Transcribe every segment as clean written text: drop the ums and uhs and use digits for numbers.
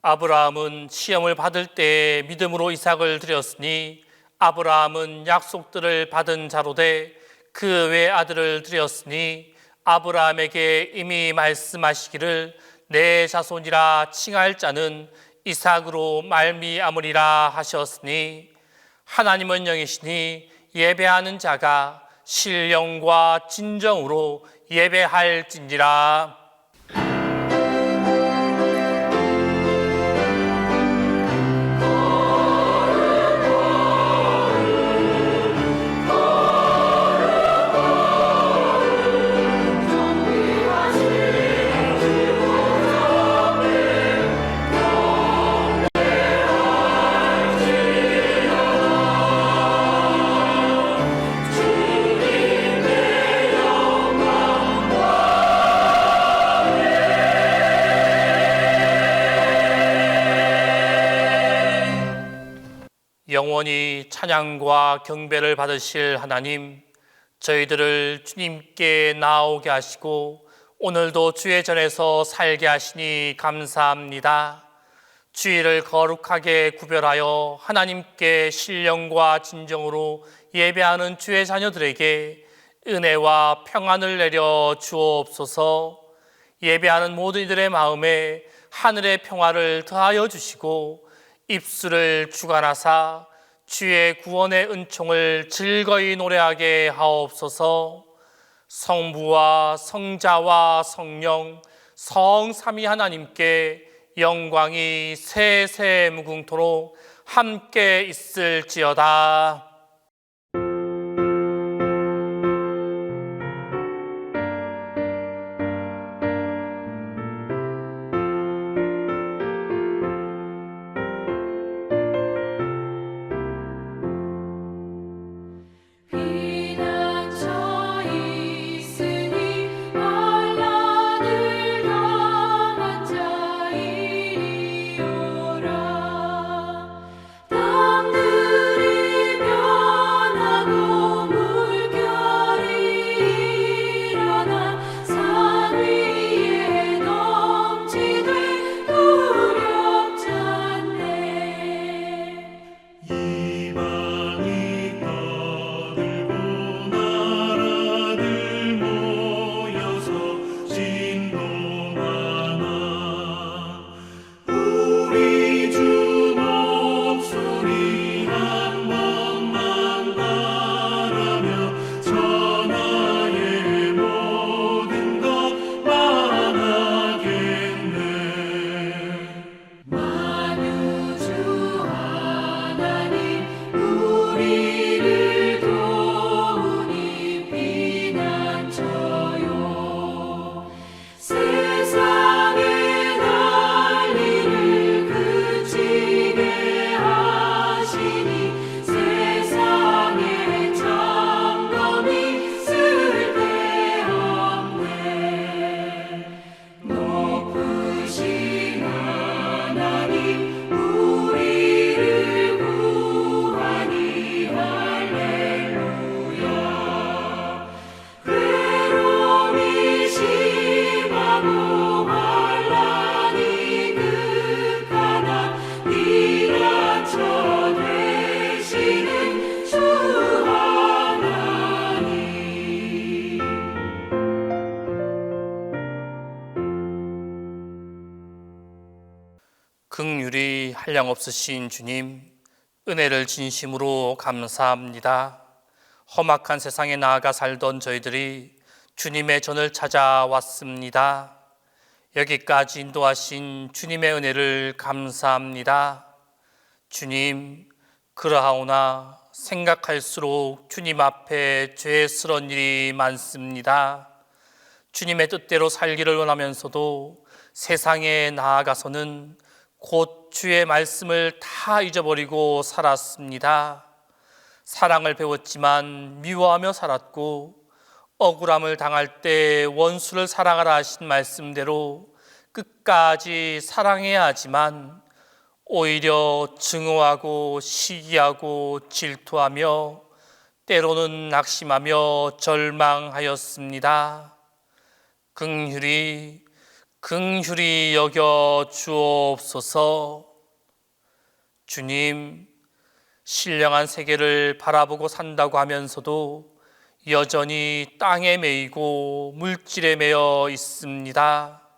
아브라함은 시험을 받을 때 믿음으로 이삭을 드렸으니 아브라함은 약속들을 받은 자로 돼 그 외 아들을 드렸으니 아브라함에게 이미 말씀하시기를 내 자손이라 칭할 자는 이삭으로 말미암으리라 하셨으니 하나님은 영이시니 예배하는 자가 신령과 진정으로 예배할지니라. 영원히 찬양과 경배를 받으실 하나님, 저희들을 주님께 나오게 하시고 오늘도 주의 전에서 살게 하시니 감사합니다. 주일을 거룩하게 구별하여 하나님께 신령과 진정으로 예배하는 주의 자녀들에게 은혜와 평안을 내려 주옵소서. 예배하는 모든 이들의 마음에 하늘의 평화를 더하여 주시고 입술을 주관하사 주의 구원의 은총을 즐거이 노래하게 하옵소서. 성부와 성자와 성령 성삼위 하나님께 영광이 세세 무궁토록 함께 있을지어다. 긍휼이 한량없으신 주님, 은혜를 진심으로 감사합니다. 험악한 세상에 나아가 살던 저희들이 주님의 전을 찾아왔습니다. 여기까지 인도하신 주님의 은혜를 감사합니다. 주님, 그러하오나 생각할수록 주님 앞에 죄스러운 일이 많습니다. 주님의 뜻대로 살기를 원하면서도 세상에 나아가서는 곧 주의 말씀을 다 잊어버리고 살았습니다. 사랑을 배웠지만 미워하며 살았고, 억울함을 당할 때 원수를 사랑하라 하신 말씀대로 끝까지 사랑해야 하지만 오히려 증오하고 시기하고 질투하며 때로는 낙심하며 절망하였습니다. 긍휼히 긍휼히 여겨 주옵소서. 주님, 신령한 세계를 바라보고 산다고 하면서도 여전히 땅에 매이고 물질에 매여 있습니다.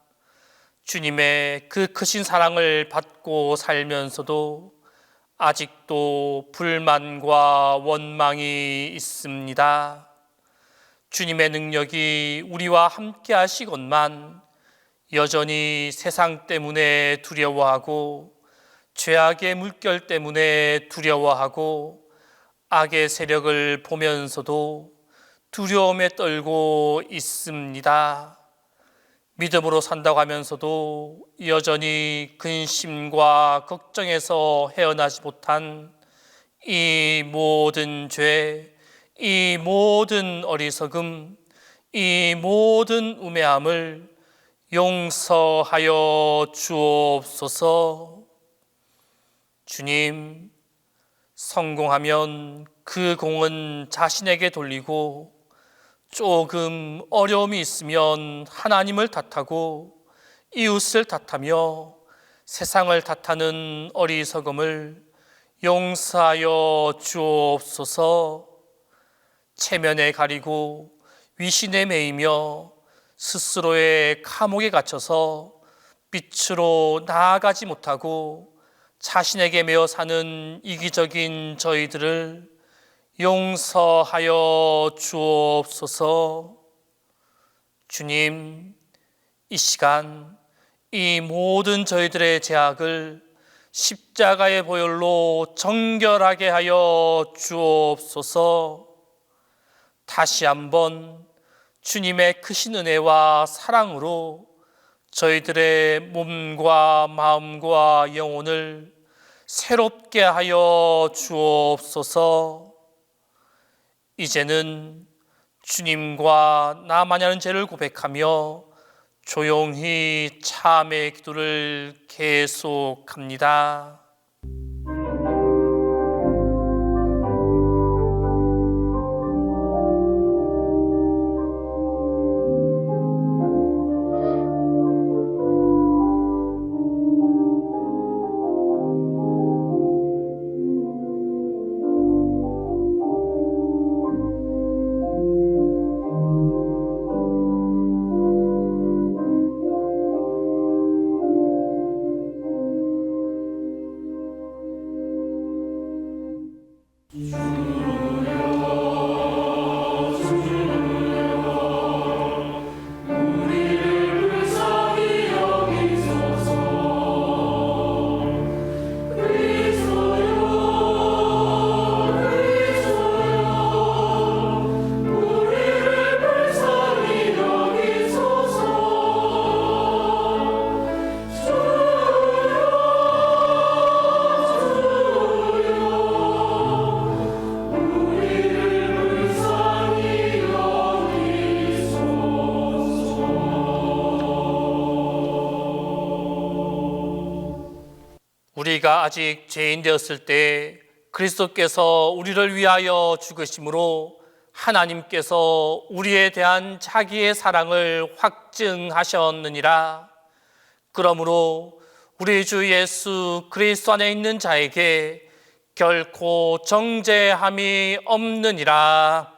주님의 그 크신 사랑을 받고 살면서도 아직도 불만과 원망이 있습니다. 주님의 능력이 우리와 함께 하시건만 여전히 세상 때문에 두려워하고 죄악의 물결 때문에 두려워하고 악의 세력을 보면서도 두려움에 떨고 있습니다. 믿음으로 산다고 하면서도 여전히 근심과 걱정에서 헤어나지 못한 이 모든 죄, 이 모든 어리석음, 이 모든 우매함을 용서하여 주옵소서. 주님, 성공하면 그 공은 자신에게 돌리고 조금 어려움이 있으면 하나님을 탓하고 이웃을 탓하며 세상을 탓하는 어리석음을 용서하여 주옵소서. 체면에 가리고 위신에 매이며 스스로의 감옥에 갇혀서 빛으로 나아가지 못하고 자신에게 매여 사는 이기적인 저희들을 용서하여 주옵소서. 주님, 이 시간 이 모든 저희들의 죄악을 십자가의 보혈로 정결하게 하여 주옵소서. 다시 한번 주님의 크신 은혜와 사랑으로 저희들의 몸과 마음과 영혼을 새롭게 하여 주옵소서. 이제는 주님과 나만이 하는 죄를 고백하며 조용히 참회의 기도를 계속합니다. 우리가 아직 죄인 되었을 때 그리스도께서 우리를 위하여 죽으심으로 하나님께서 우리에 대한 자기의 사랑을 확증하셨느니라. 그러므로 우리 주 예수 그리스도 안에 있는 자에게 결코 정죄함이 없느니라.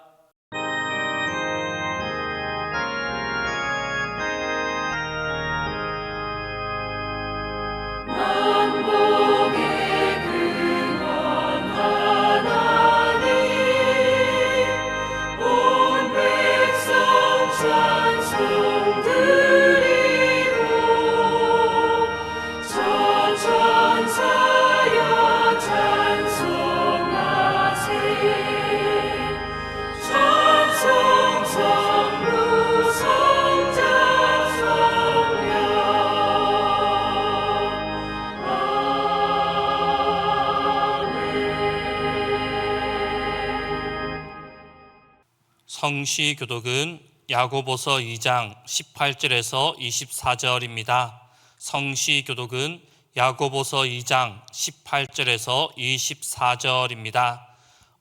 성시교독은 야고보서 2장 18절에서 24절입니다. 성시교독은 야고보서 2장 18절에서 24절입니다.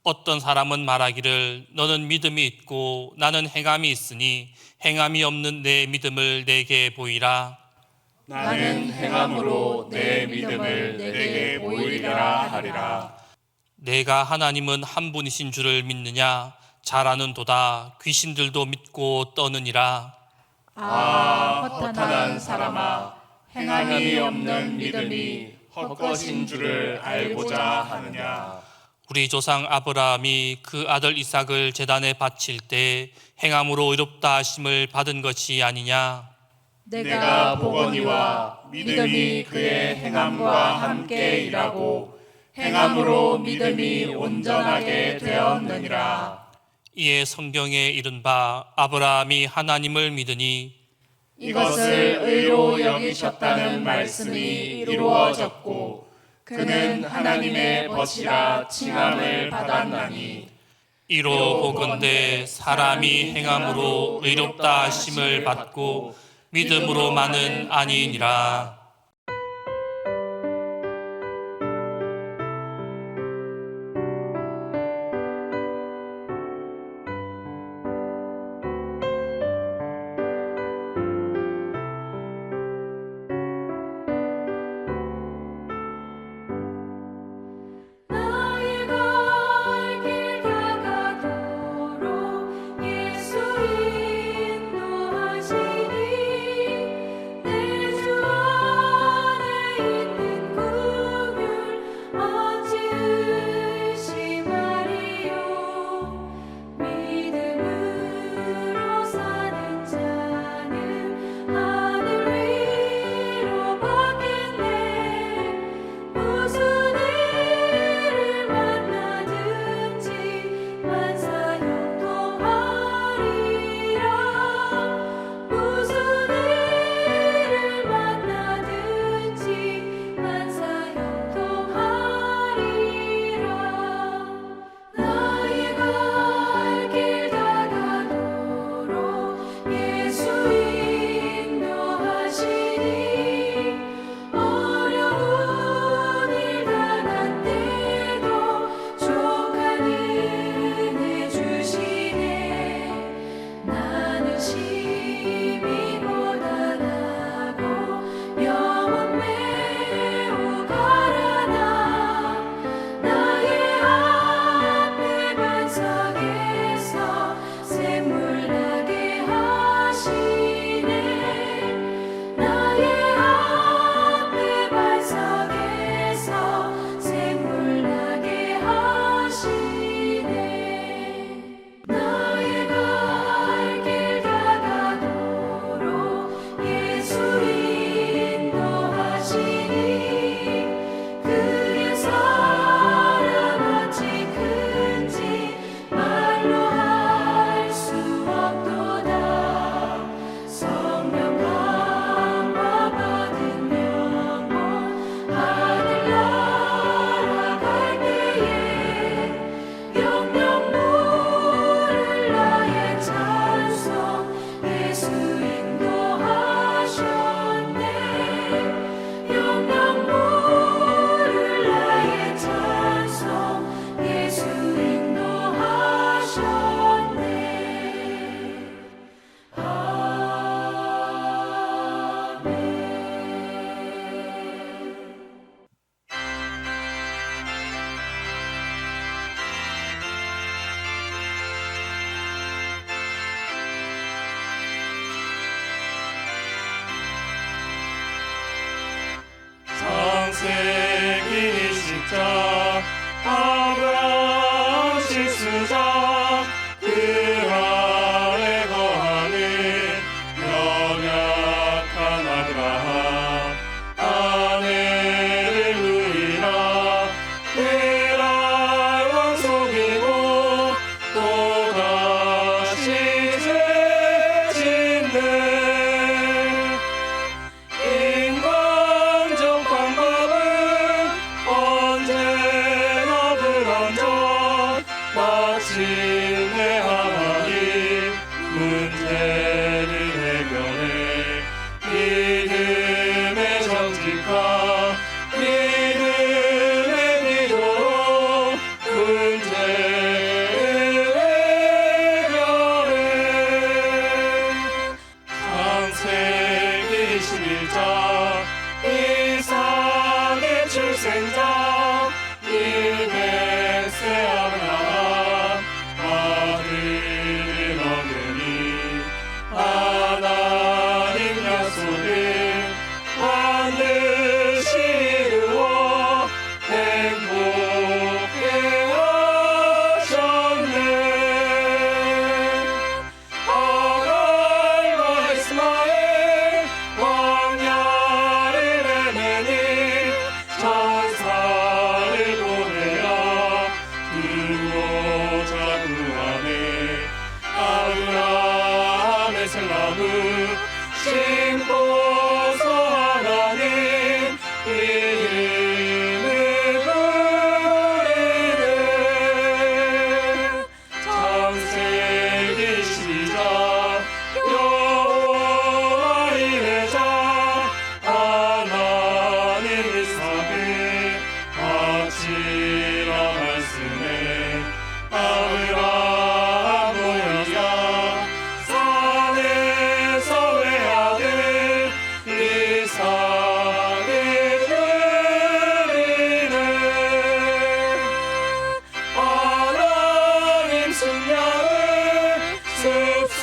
어떤 사람은 말하기를 너는 믿음이 있고 나는 행함이 있으니 행함이 없는 내 믿음을 내게 보이라. 나는 행함으로 내 믿음을 내게 보이리라 하리라. 내가 하나님은 한 분이신 줄을 믿느냐? 잘 아는도다. 귀신들도 믿고 떠느니라. 허탄한 사람아, 행함이 없는 믿음이 헛것인 줄을 알고자 하느냐. 우리 조상 아브라함이 그 아들 이삭을 제단에 바칠 때 행함으로 의롭다 하심을 받은 것이 아니냐? 내가 보거니와 믿음이 그의 행함과 함께 일하고 행함으로 믿음이 온전하게 되었느니라. 이에 성경에 이른 바 아브라함이 하나님을 믿으니 이것을 의로 여기셨다는 말씀이 이루어졌고 그는 하나님의 벗이라 칭함을 받았나니 이로 보건대 사람이 행함으로 의롭다 하심을 받고 믿음으로만은 아니니라. 주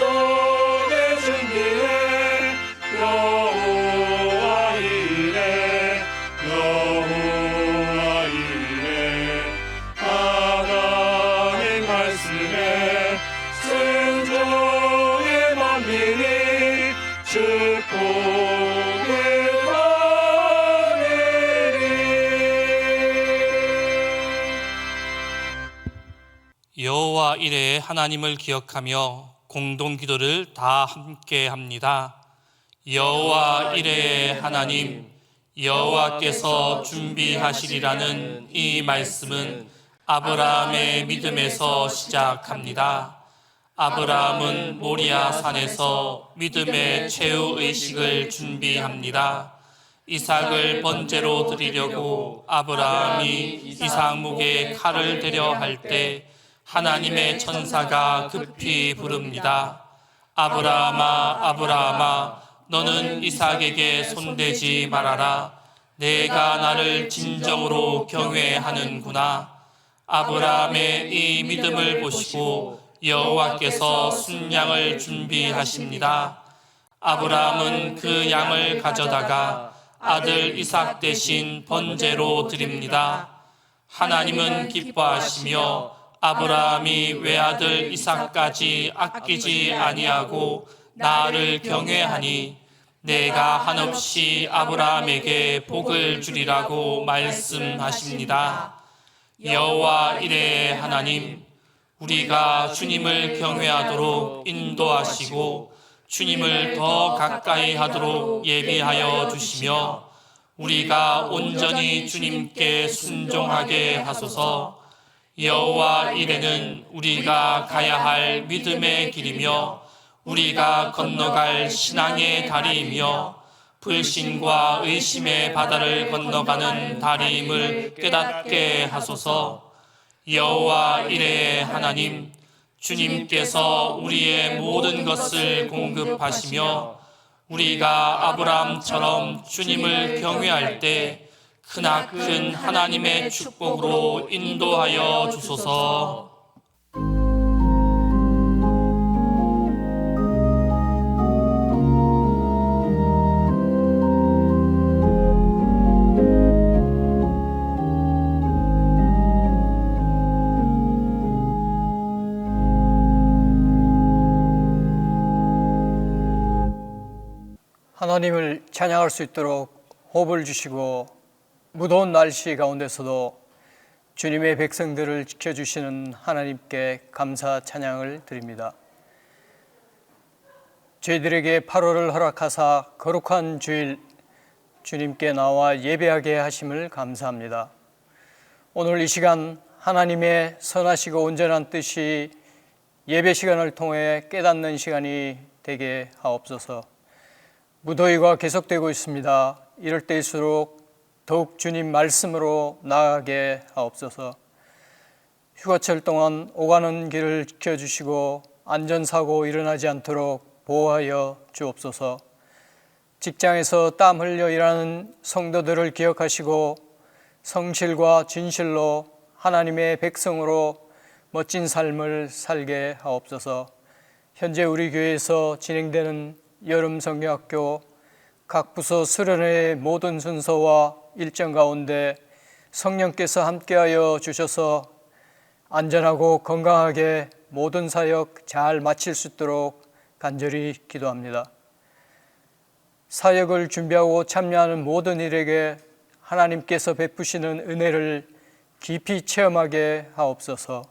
마음속에 준비해 여호와 이레 여호와 이레 하나님 말씀에 순종의 만민이 축복을 여호와 이레의 하나님을 기억하며 공동 기도를 다 함께 합니다. 여호와 이레의 하나님, 여호와께서 준비하시리라는 이 말씀은 아브라함의 믿음에서 시작합니다. 아브라함은 모리아 산에서 믿음의 최후 의식을 준비합니다. 이삭을 번제로 드리려고 아브라함이 이삭목에 칼을 대려 할 때 하나님의 천사가 급히 부릅니다. 아브라함아, 아브라함아, 너는 이삭에게 손대지 말아라. 내가 나를 진정으로 경외하는구나. 아브라함의 이 믿음을 보시고 여호와께서 순양을 준비하십니다. 아브라함은 그 양을 가져다가 아들 이삭 대신 번제로 드립니다. 하나님은 기뻐하시며 아브라함이 외아들 이삭까지 아끼지 아니하고 나를 경외하니 내가 한없이 아브라함에게 복을 주리라고 말씀하십니다. 여호와 이레의 하나님, 우리가 주님을 경외하도록 인도하시고 주님을 더 가까이 하도록 예비하여 주시며 우리가 온전히 주님께 순종하게 하소서. 여호와 이레는 우리가 가야 할 믿음의 길이며 우리가 건너갈 신앙의 다리이며 불신과 의심의 바다를 건너가는 다리임을 깨닫게 하소서. 여호와 이레의 하나님, 주님께서 우리의 모든 것을 공급하시며 우리가 아브라함처럼 주님을 경외할 때 크나큰 하나님의 축복으로 인도하여 주소서. 하나님을 찬양할 수 있도록 호흡을 주시고 무더운 날씨 가운데서도 주님의 백성들을 지켜주시는 하나님께 감사 찬양을 드립니다. 저희들에게 8월을 허락하사 거룩한 주일 주님께 나와 예배하게 하심을 감사합니다. 오늘 이 시간 하나님의 선하시고 온전한 뜻이 예배 시간을 통해 깨닫는 시간이 되게 하옵소서. 무더위가 계속되고 있습니다. 이럴 때일수록 더욱 주님 말씀으로 나아가게 하옵소서. 휴가철 동안 오가는 길을 지켜주시고 안전사고 일어나지 않도록 보호하여 주옵소서. 직장에서 땀 흘려 일하는 성도들을 기억하시고 성실과 진실로 하나님의 백성으로 멋진 삶을 살게 하옵소서. 현재 우리 교회에서 진행되는 여름 성경학교 각 부서 수련회의 모든 순서와 일정 가운데 성령께서 함께하여 주셔서 안전하고 건강하게 모든 사역 잘 마칠 수 있도록 간절히 기도합니다. 사역을 준비하고 참여하는 모든 일에게 하나님께서 베푸시는 은혜를 깊이 체험하게 하옵소서.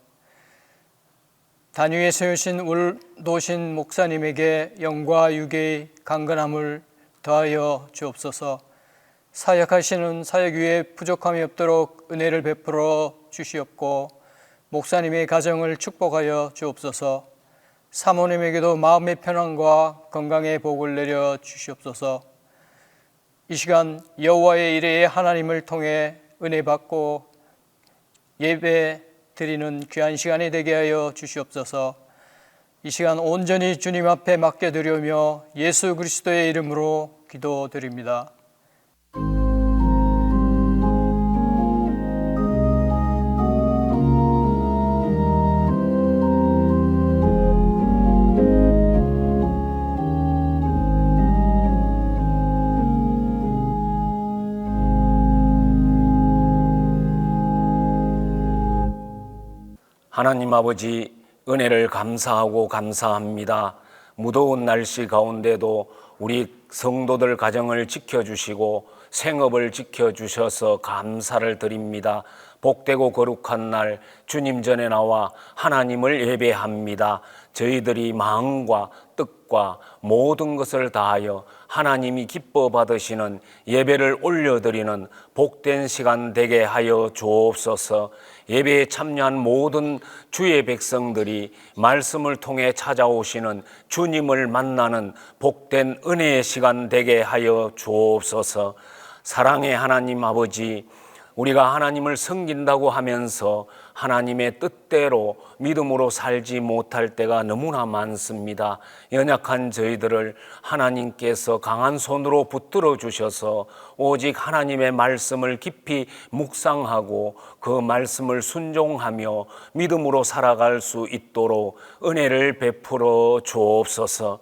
단위에 세우신 울도신 목사님에게 영과 육의 강건함을 더하여 주옵소서. 사역하시는 사역 위에 부족함이 없도록 은혜를 베풀어 주시옵고 목사님의 가정을 축복하여 주옵소서. 사모님에게도 마음의 편안과 건강의 복을 내려 주시옵소서. 이 시간 여호와의 이레의 하나님을 통해 은혜 받고 예배 드리는 귀한 시간이 되게 하여 주시옵소서. 이 시간 온전히 주님 앞에 맡겨드리며 예수 그리스도의 이름으로 기도드립니다. 하나님 아버지, 은혜를 감사하고 감사합니다. 무더운 날씨 가운데도 우리 성도들 가정을 지켜주시고 생업을 지켜주셔서 감사를 드립니다. 복되고 거룩한 날 주님 전에 나와 하나님을 예배합니다. 저희들이 마음과 뜻과 모든 것을 다하여 하나님이 기뻐 받으시는 예배를 올려드리는 복된 시간 되게 하여 주옵소서. 예배에 참여한 모든 주의 백성들이 말씀을 통해 찾아오시는 주님을 만나는 복된 은혜의 시간 되게 하여 주옵소서. 사랑의 하나님 아버지, 우리가 하나님을 섬긴다고 하면서 하나님의 뜻대로 믿음으로 살지 못할 때가 너무나 많습니다. 연약한 저희들을 하나님께서 강한 손으로 붙들어 주셔서 오직 하나님의 말씀을 깊이 묵상하고 그 말씀을 순종하며 믿음으로 살아갈 수 있도록 은혜를 베풀어 주옵소서.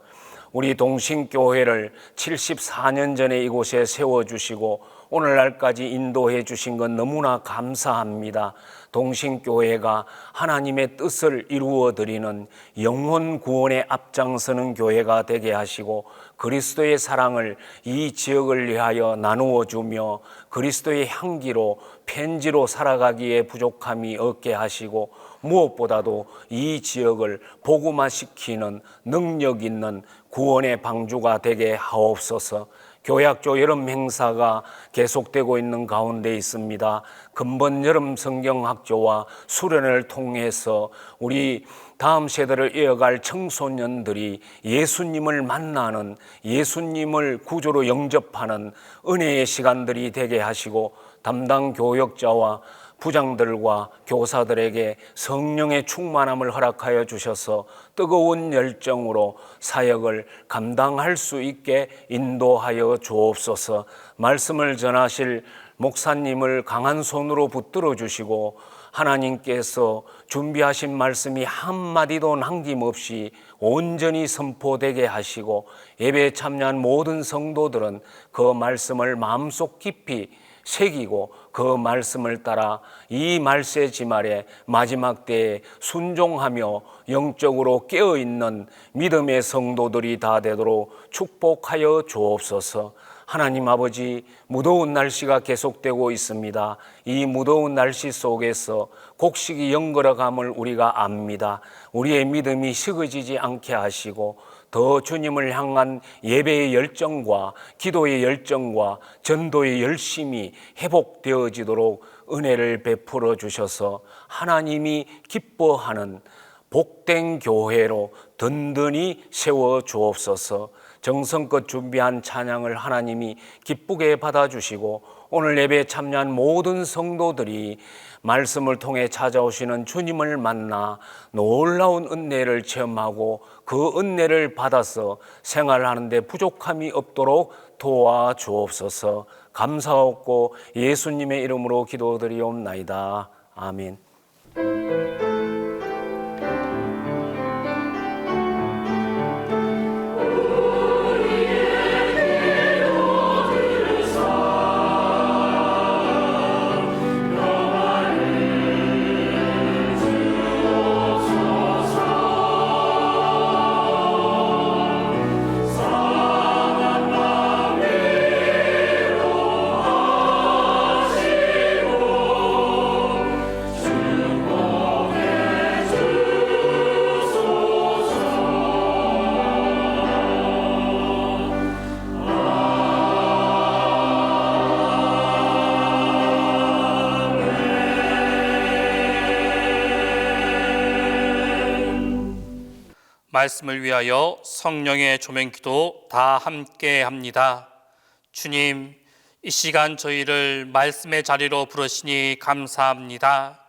우리 동신교회를 74년 전에 이곳에 세워주시고 오늘날까지 인도해 주신 건 너무나 감사합니다. 동신교회가 하나님의 뜻을 이루어드리는 영혼 구원에 앞장서는 교회가 되게 하시고 그리스도의 사랑을 이 지역을 위하여 나누어 주며 그리스도의 향기로 편지로 살아가기에 부족함이 없게 하시고 무엇보다도 이 지역을 복음화시키는 능력 있는 구원의 방주가 되게 하옵소서. 교약조 여름 행사가 계속되고 있는 가운데 있습니다. 근본 여름 성경학조와 수련을 통해서 우리 다음 세대를 이어갈 청소년들이 예수님을 만나는, 예수님을 구주로 영접하는 은혜의 시간들이 되게 하시고 담당 교역자와 부장들과 교사들에게 성령의 충만함을 허락하여 주셔서 뜨거운 열정으로 사역을 감당할 수 있게 인도하여 주옵소서. 말씀을 전하실 목사님을 강한 손으로 붙들어 주시고 하나님께서 준비하신 말씀이 한마디도 남김없이 온전히 선포되게 하시고 예배에 참여한 모든 성도들은 그 말씀을 마음속 깊이 새기고 그 말씀을 따라 이 말세지말의 마지막 때에 순종하며 영적으로 깨어있는 믿음의 성도들이 다 되도록 축복하여 주옵소서. 하나님 아버지, 무더운 날씨가 계속되고 있습니다. 이 무더운 날씨 속에서 곡식이 연걸어감을 우리가 압니다. 우리의 믿음이 식어지지 않게 하시고 더 주님을 향한 예배의 열정과 기도의 열정과 전도의 열심이 회복되어지도록 은혜를 베풀어 주셔서 하나님이 기뻐하는 복된 교회로 든든히 세워 주옵소서. 정성껏 준비한 찬양을 하나님이 기쁘게 받아주시고 오늘 예배에 참여한 모든 성도들이 말씀을 통해 찾아오시는 주님을 만나 놀라운 은혜를 체험하고 그 은혜를 받아서 생활하는 데 부족함이 없도록 도와주옵소서. 감사하고 예수님의 이름으로 기도드리옵나이다. 아멘. 말씀을 위하여 성령의 조명기도 다 함께 합니다. 주님, 이 시간 저희를 말씀의 자리로 부르시니 감사합니다.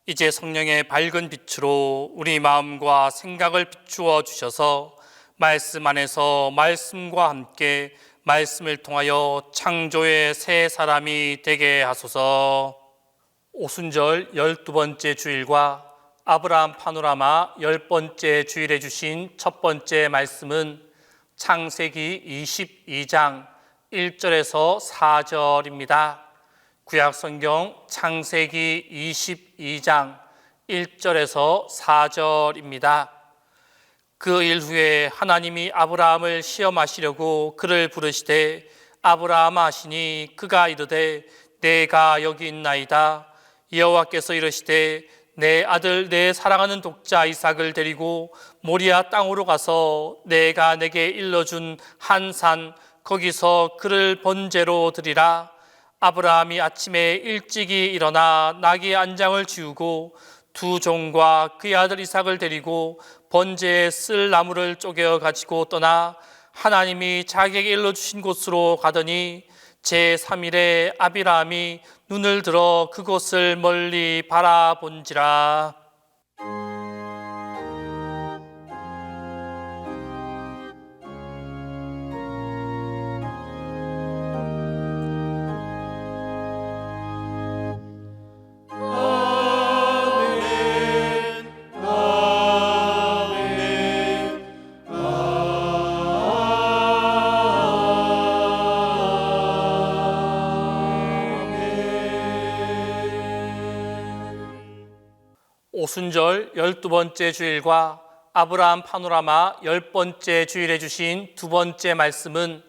이제 성령의 밝은 빛으로 우리 마음과 생각을 비추어 주셔서 말씀 안에서 말씀과 함께 말씀을 통하여 창조의 새 사람이 되게 하소서. 오순절 12번째 주일과 아브라함 파노라마 10번째 주일에 주신 첫 번째 말씀은 창세기 22장 1절에서 4절입니다. 구약성경 창세기 22장 1절에서 4절입니다. 그 일 후에 하나님이 아브라함을 시험하시려고 그를 부르시되 아브라함아 하시니 그가 이르되 내가 여기 있나이다. 여호와께서 이르시되 내 아들 내 사랑하는 독자 이삭을 데리고 모리아 땅으로 가서 내가 내게 일러준 한 산 거기서 그를 번제로 드리라. 아브라함이 아침에 일찍이 일어나 나귀의 안장을 지우고 두 종과 그의 아들 이삭을 데리고 번제에 쓸 나무를 쪼개어 가지고 떠나 하나님이 자기에게 일러주신 곳으로 가더니 제3일에 아브라함이 눈을 들어 그곳을 멀리 바라본지라. 오순절 12번째 주일과 아브라함 파노라마 10번째 주일에 주신 두 번째 말씀은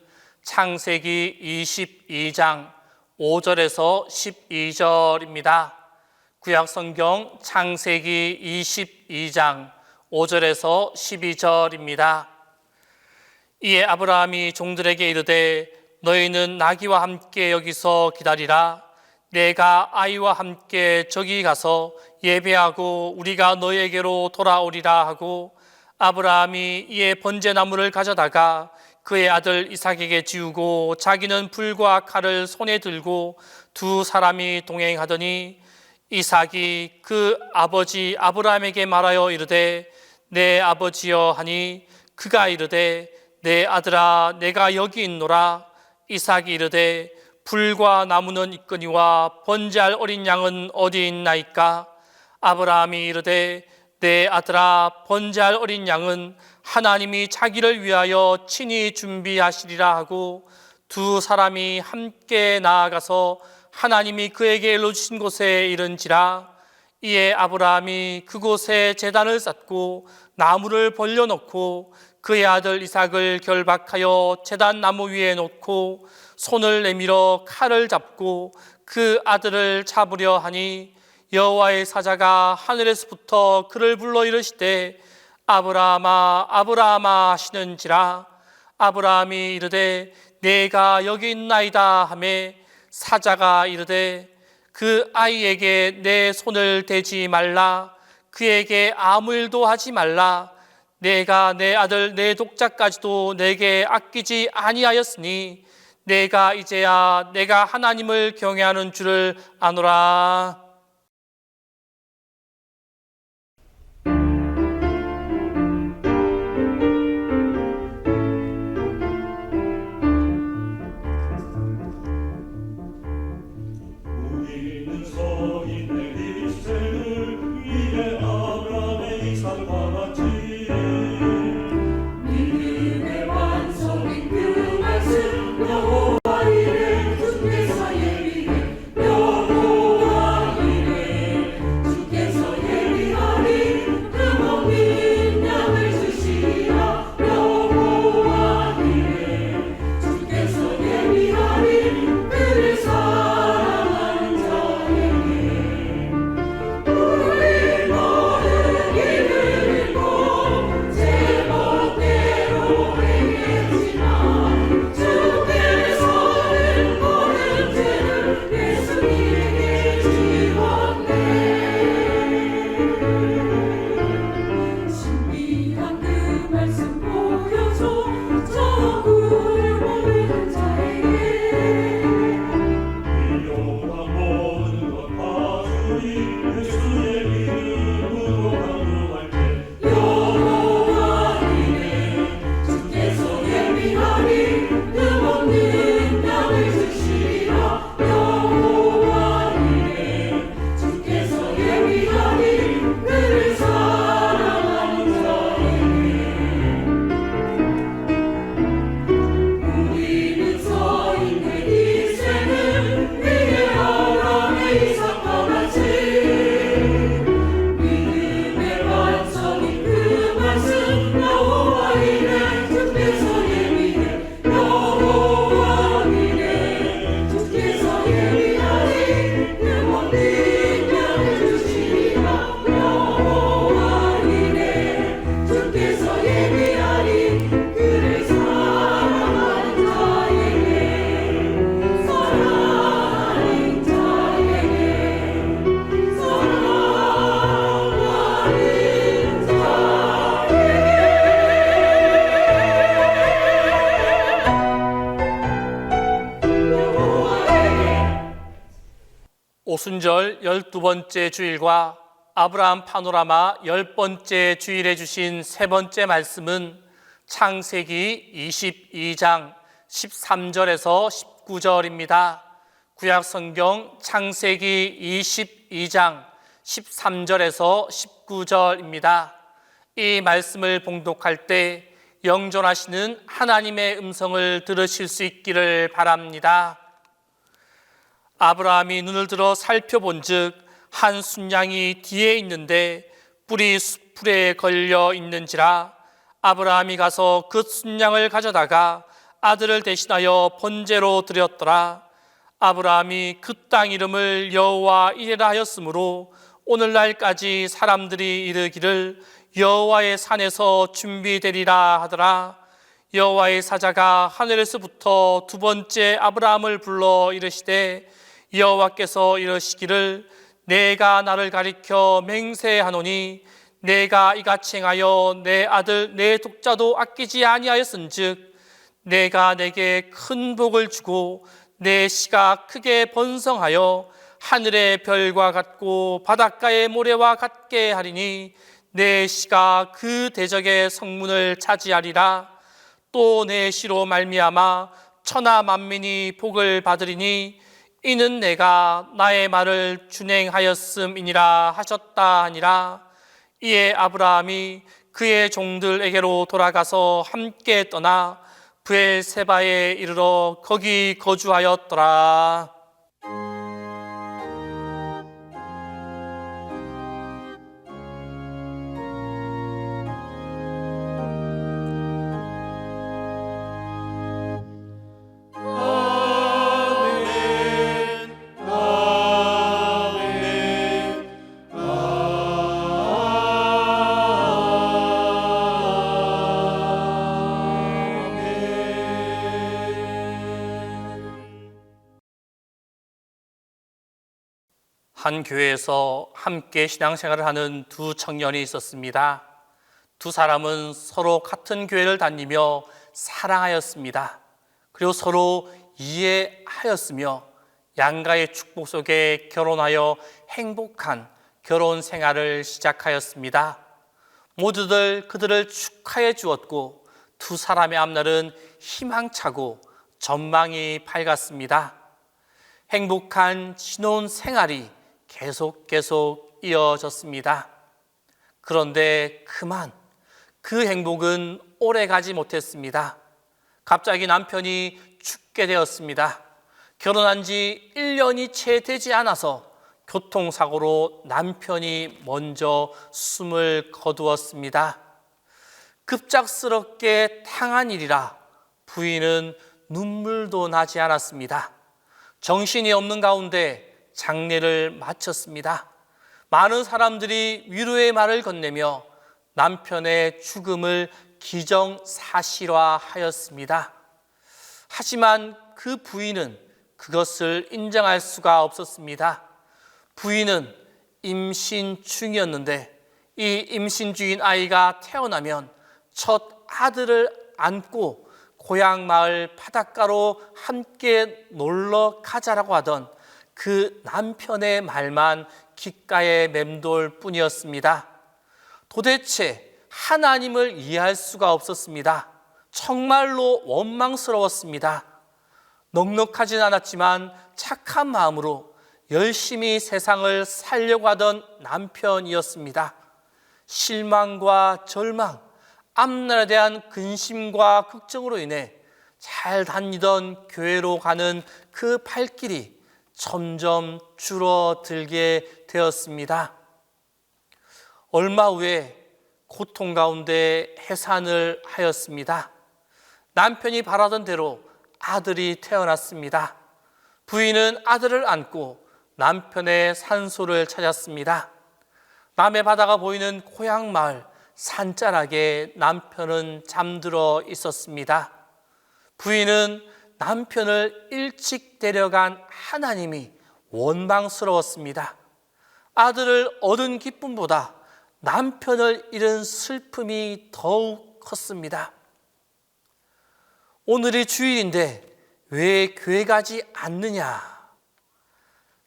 창세기 22장 5절에서 12절입니다. 구약성경 창세기 22장 5절에서 12절입니다. 이에 아브라함이 종들에게 이르되 너희는 나귀와 함께 여기서 기다리라. 내가 아이와 함께 저기 가서 예배하고 우리가 너에게로 돌아오리라 하고 아브라함이 이에 번제나무를 가져다가 그의 아들 이삭에게 지우고 자기는 불과 칼을 손에 들고 두 사람이 동행하더니 이삭이 그 아버지 아브라함에게 말하여 이르되 내 아버지여 하니 그가 이르되 내 아들아 내가 여기 있노라. 이삭이 이르되 불과 나무는 있거니와 번제할 어린 양은 어디 있나이까? 아브라함이 이르되 내 아들아 번제할 어린 양은 하나님이 자기를 위하여 친히 준비하시리라 하고 두 사람이 함께 나아가서 하나님이 그에게 일러주신 곳에 이른지라. 이에 아브라함이 그곳에 제단을 쌓고 나무를 벌려놓고 그의 아들 이삭을 결박하여 제단 나무 위에 놓고 손을 내밀어 칼을 잡고 그 아들을 잡으려 하니 여호와의 사자가 하늘에서부터 그를 불러 이르시되 아브라함아 아브라함아 하시는지라. 아브라함이 이르되 내가 여기 있나이다 하매 사자가 이르되 그 아이에게 내 손을 대지 말라. 그에게 아무 일도 하지 말라. 내가 내 아들 내 독자까지도 내게 아끼지 아니하였으니 내가 이제야 내가 하나님을 경외하는 줄을 아노라. 우리는 서 있는 일생을 위해 아브라함의 이삭과 같이 믿음의 완성인 그 말씀 여호와 이를 주께서 예비해 여호와 오순절 12번째 주일과 아브라함 파노라마 10번째 주일에 주신 세 번째 말씀은 창세기 22장 13절에서 19절입니다. 구약 성경 창세기 22장 13절에서 19절입니다. 이 말씀을 봉독할 때 영존하시는 하나님의 음성을 들으실 수 있기를 바랍니다. 아브라함이 눈을 들어 살펴본즉 한 순양이 뒤에 있는데 뿔이 수풀에 걸려 있는지라 아브라함이 가서 그 순양을 가져다가 아들을 대신하여 번제로 드렸더라. 아브라함이 그 땅 이름을 여호와 이레라 하였으므로 오늘날까지 사람들이 이르기를 여호와의 산에서 준비되리라 하더라. 여호와의 사자가 하늘에서부터 두 번째 아브라함을 불러 이르시되 여호와께서 이르시기를 내가 나를 가리켜 맹세하노니 내가 이같이 행하여 내 아들 내 독자도 아끼지 아니하였은즉 내가 내게 큰 복을 주고 내 씨가 크게 번성하여 하늘의 별과 같고 바닷가의 모래와 같게 하리니 내 씨가 그 대적의 성문을 차지하리라. 또 내 씨로 말미암아 천하 만민이 복을 받으리니 이는 내가 나의 말을 준행하였음이니라 하셨다 하니라. 이에 아브라함이 그의 종들에게로 돌아가서 함께 떠나 브엘세바에 이르러 거기 거주하였더라. 한 교회에서 함께 신앙생활을 하는 두 청년이 있었습니다. 두 사람은 서로 같은 교회를 다니며 사랑하였습니다. 그리고 서로 이해하였으며 양가의 축복 속에 결혼하여 행복한 결혼 생활을 시작하였습니다. 모두들 그들을 축하해 주었고 두 사람의 앞날은 희망차고 전망이 밝았습니다. 행복한 신혼 생활이 계속 이어졌습니다. 그런데 그만 그 행복은 오래 가지 못했습니다. 갑자기 남편이 죽게 되었습니다. 결혼한 지 1년이 채 되지 않아서 교통사고로 남편이 먼저 숨을 거두었습니다. 급작스럽게 당한 일이라 부인은 눈물도 나지 않았습니다. 정신이 없는 가운데 장례를 마쳤습니다. 많은 사람들이 위로의 말을 건네며 남편의 죽음을 기정사실화하였습니다. 하지만 그 부인은 그것을 인정할 수가 없었습니다. 부인은 임신 중이었는데 이 임신 중인 아이가 태어나면 첫 아들을 안고 고향 마을 바닷가로 함께 놀러 가자라고 하던 그 남편의 말만 귓가에 맴돌 뿐이었습니다. 도대체 하나님을 이해할 수가 없었습니다. 정말로 원망스러웠습니다. 넉넉하진 않았지만 착한 마음으로 열심히 세상을 살려고 하던 남편이었습니다. 실망과 절망, 앞날에 대한 근심과 걱정으로 인해 잘 다니던 교회로 가는 그 발길이 점점 줄어들게 되었습니다. 얼마 후에 고통 가운데 해산을 하였습니다. 남편이 바라던 대로 아들이 태어났습니다. 부인은 아들을 안고 남편의 산소를 찾았습니다. 남해 바다가 보이는 고향 마을 산자락에 남편은 잠들어 있었습니다. 부인은 남편을 일찍 데려간 하나님이 원망스러웠습니다. 아들을 얻은 기쁨보다 남편을 잃은 슬픔이 더욱 컸습니다. 오늘이 주일인데 왜 교회 가지 않느냐?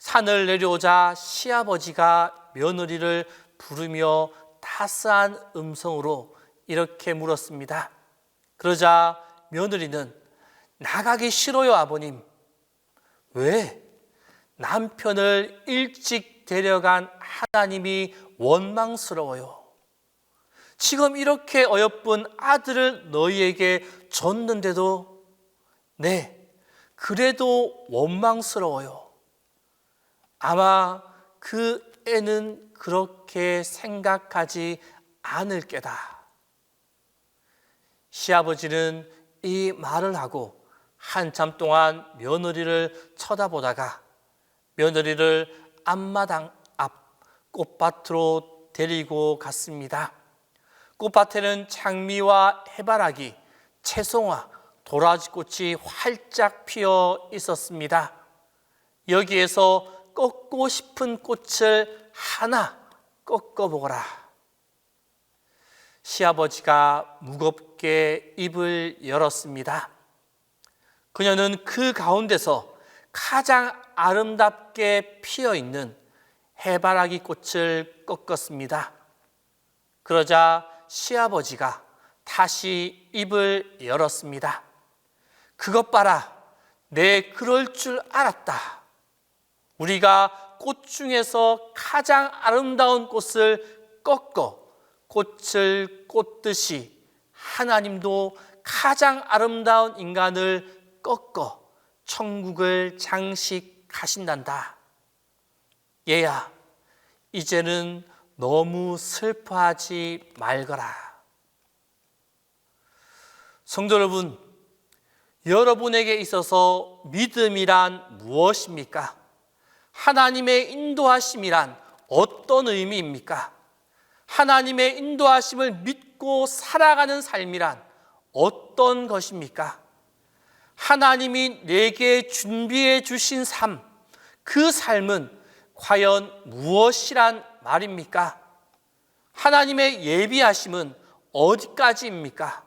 산을 내려오자 시아버지가 며느리를 부르며 따스한 음성으로 이렇게 물었습니다. 그러자 며느리는 나가기 싫어요, 아버님. 왜? 남편을 일찍 데려간 하나님이 원망스러워요. 지금 이렇게 어여쁜 아들을 너희에게 줬는데도 네, 그래도 원망스러워요. 아마 그 애는 그렇게 생각하지 않을 게다. 시아버지는 이 말을 하고 한참 동안 며느리를 쳐다보다가 며느리를 앞마당 앞 꽃밭으로 데리고 갔습니다. 꽃밭에는 장미와 해바라기, 채송화, 도라지꽃이 활짝 피어 있었습니다. 여기에서 꺾고 싶은 꽃을 하나 꺾어보거라. 시아버지가 무겁게 입을 열었습니다. 그녀는 그 가운데서 가장 아름답게 피어 있는 해바라기 꽃을 꺾었습니다. 그러자 시아버지가 다시 입을 열었습니다. 그것 봐라, 내 그럴 줄 알았다. 우리가 꽃 중에서 가장 아름다운 꽃을 꺾어 꽃을 꽂듯이 하나님도 가장 아름다운 인간을 꺾어 천국을 장식하신단다. 얘야, 이제는 너무 슬퍼하지 말거라. 성도 여러분, 여러분에게 있어서 믿음이란 무엇입니까? 하나님의 인도하심이란 어떤 의미입니까? 하나님의 인도하심을 믿고 살아가는 삶이란 어떤 것입니까? 하나님이 내게 준비해 주신 삶, 그 삶은 과연 무엇이란 말입니까? 하나님의 예비하심은 어디까지입니까?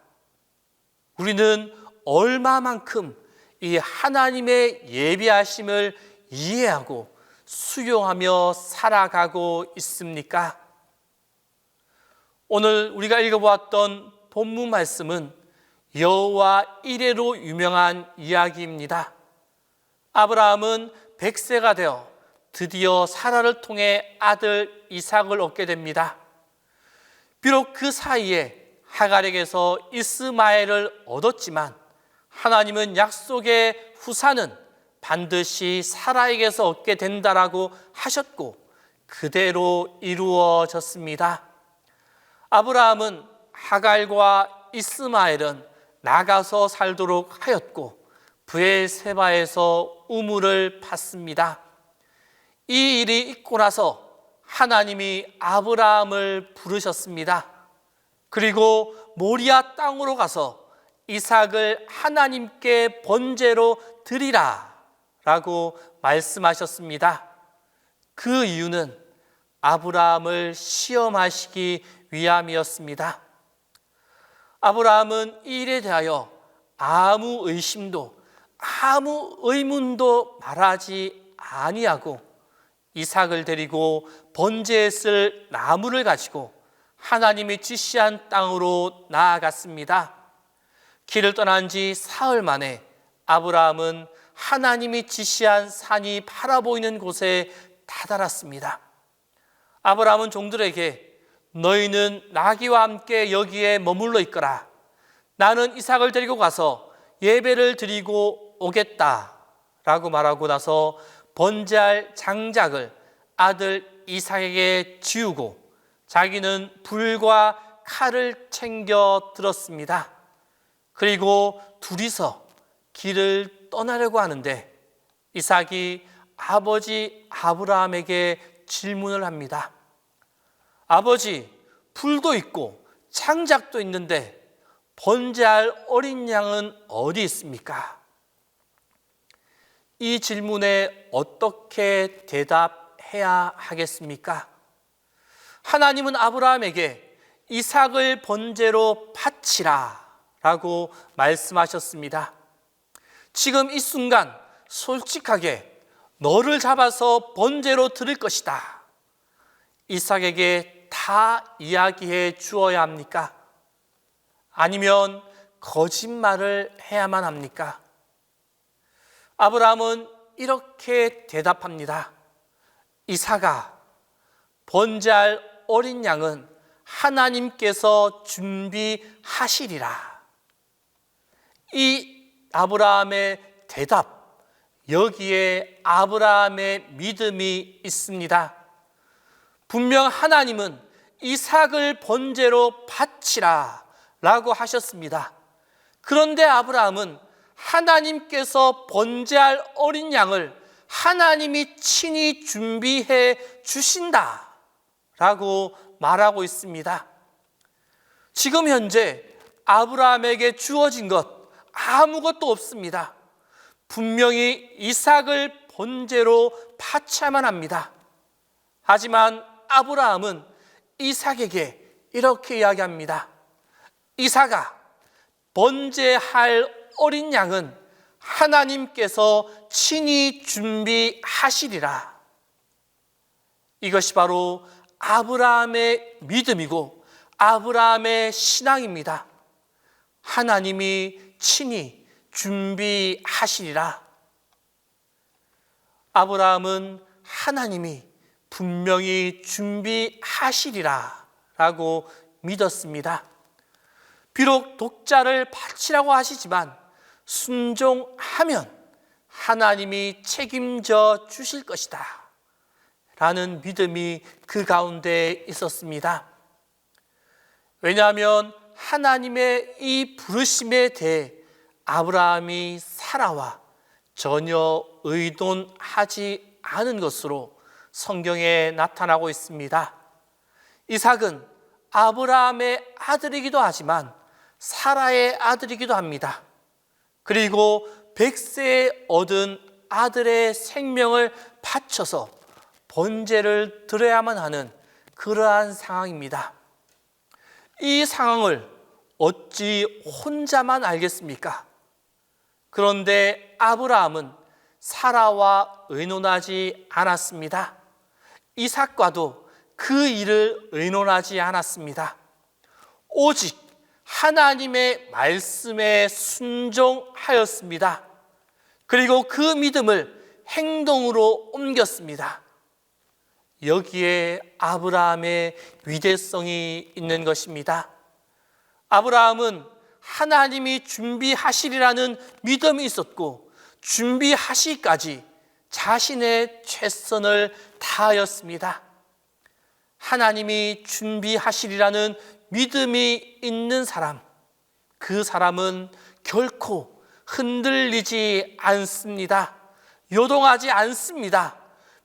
우리는 얼마만큼 이 하나님의 예비하심을 이해하고 수용하며 살아가고 있습니까? 오늘 우리가 읽어보았던 본문 말씀은 여호와 이레로 유명한 이야기입니다. 아브라함은 100세가 되어 드디어 사라를 통해 아들 이삭을 얻게 됩니다. 비록 그 사이에 하갈에게서 이스마엘을 얻었지만 하나님은 약속의 후사는 반드시 사라에게서 얻게 된다라고 하셨고 그대로 이루어졌습니다. 아브라함은 하갈과 이스마엘은 나가서 살도록 하였고 브엘세바에서 우물을 팠습니다. 이 일이 있고 나서 하나님이 아브라함을 부르셨습니다. 그리고 모리아 땅으로 가서 이삭을 하나님께 번제로 드리라 라고 말씀하셨습니다. 그 이유는 아브라함을 시험하시기 위함이었습니다. 아브라함은 이 일에 대하여 아무 의심도 아무 의문도 말하지 아니하고 이삭을 데리고 번제에 쓸 나무를 가지고 하나님이 지시한 땅으로 나아갔습니다. 길을 떠난 지 사흘 만에 아브라함은 하나님이 지시한 산이 바라보이는 곳에 다다랐습니다. 아브라함은 종들에게 너희는 나귀와 함께 여기에 머물러 있거라. 나는 이삭을 데리고 가서 예배를 드리고 오겠다 라고 말하고 나서 번제할 장작을 아들 이삭에게 지우고 자기는 불과 칼을 챙겨 들었습니다. 그리고 둘이서 길을 떠나려고 하는데 이삭이 아버지 아브라함에게 질문을 합니다. 아버지, 불도 있고 장작도 있는데 번제할 어린 양은 어디 있습니까? 이 질문에 어떻게 대답해야 하겠습니까? 하나님은 아브라함에게 이삭을 번제로 바치라 라고 말씀하셨습니다. 지금 이 순간 솔직하게 너를 잡아서 번제로 드릴 것이다. 이삭에게 다 이야기해 주어야 합니까? 아니면 거짓말을 해야만 합니까? 아브라함은 이렇게 대답합니다. 이삭아, 번제할 어린 양은 하나님께서 준비하시리라. 이 아브라함의 대답, 여기에 아브라함의 믿음이 있습니다. 분명 하나님은 이삭을 번제로 바치라 라고 하셨습니다. 그런데 아브라함은 하나님께서 번제할 어린 양을 하나님이 친히 준비해 주신다 라고 말하고 있습니다. 지금 현재 아브라함에게 주어진 것 아무것도 없습니다. 분명히 이삭을 번제로 바쳐야만 합니다. 하지만 아브라함은 이삭에게 이렇게 이야기합니다. 이삭아, 번제할 어린 양은 하나님께서 친히 준비하시리라. 이것이 바로 아브라함의 믿음이고 아브라함의 신앙입니다. 하나님이 친히 준비하시리라. 아브라함은 하나님이 분명히 준비하시리라 라고 믿었습니다. 비록 독자를 바치라고 하시지만 순종하면 하나님이 책임져 주실 것이다 라는 믿음이 그 가운데 있었습니다. 왜냐하면 하나님의 이 부르심에 대해 아브라함이 사라와 전혀 의논하지 않은 것으로 성경에 나타나고 있습니다. 이삭은 아브라함의 아들이기도 하지만 사라의 아들이기도 합니다. 그리고 100세에 얻은 아들의 생명을 바쳐서 번제를 드려야만 하는 그러한 상황입니다. 이 상황을 어찌 혼자만 알겠습니까? 그런데 아브라함은 사라와 의논하지 않았습니다. 이삭과도 그 일을 의논하지 않았습니다. 오직 하나님의 말씀에 순종하였습니다. 그리고 그 믿음을 행동으로 옮겼습니다. 여기에 아브라함의 위대성이 있는 것입니다. 아브라함은 하나님이 준비하시리라는 믿음이 있었고 준비하시기까지 자신의 최선을 다하였습니다. 하나님이 준비하시리라는 믿음이 있는 사람, 그 사람은 결코 흔들리지 않습니다. 요동하지 않습니다.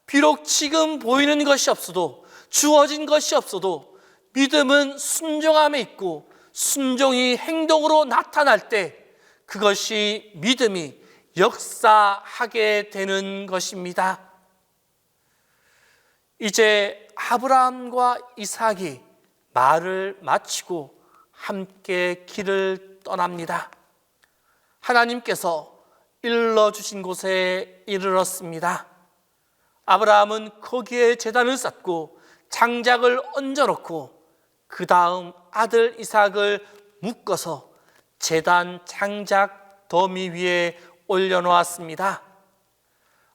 비록 지금 보이는 것이 없어도, 주어진 것이 없어도 믿음은 순종함에 있고 순종이 행동으로 나타날 때 그것이 믿음이 역사하게 되는 것입니다. 이제 아브라함과 이삭이 말을 마치고 함께 길을 떠납니다. 하나님께서 일러주신 곳에 이르렀습니다. 아브라함은 거기에 제단을 쌓고 장작을 얹어놓고 그 다음 아들 이삭을 묶어서 제단 장작 더미 위에 올려놓았습니다.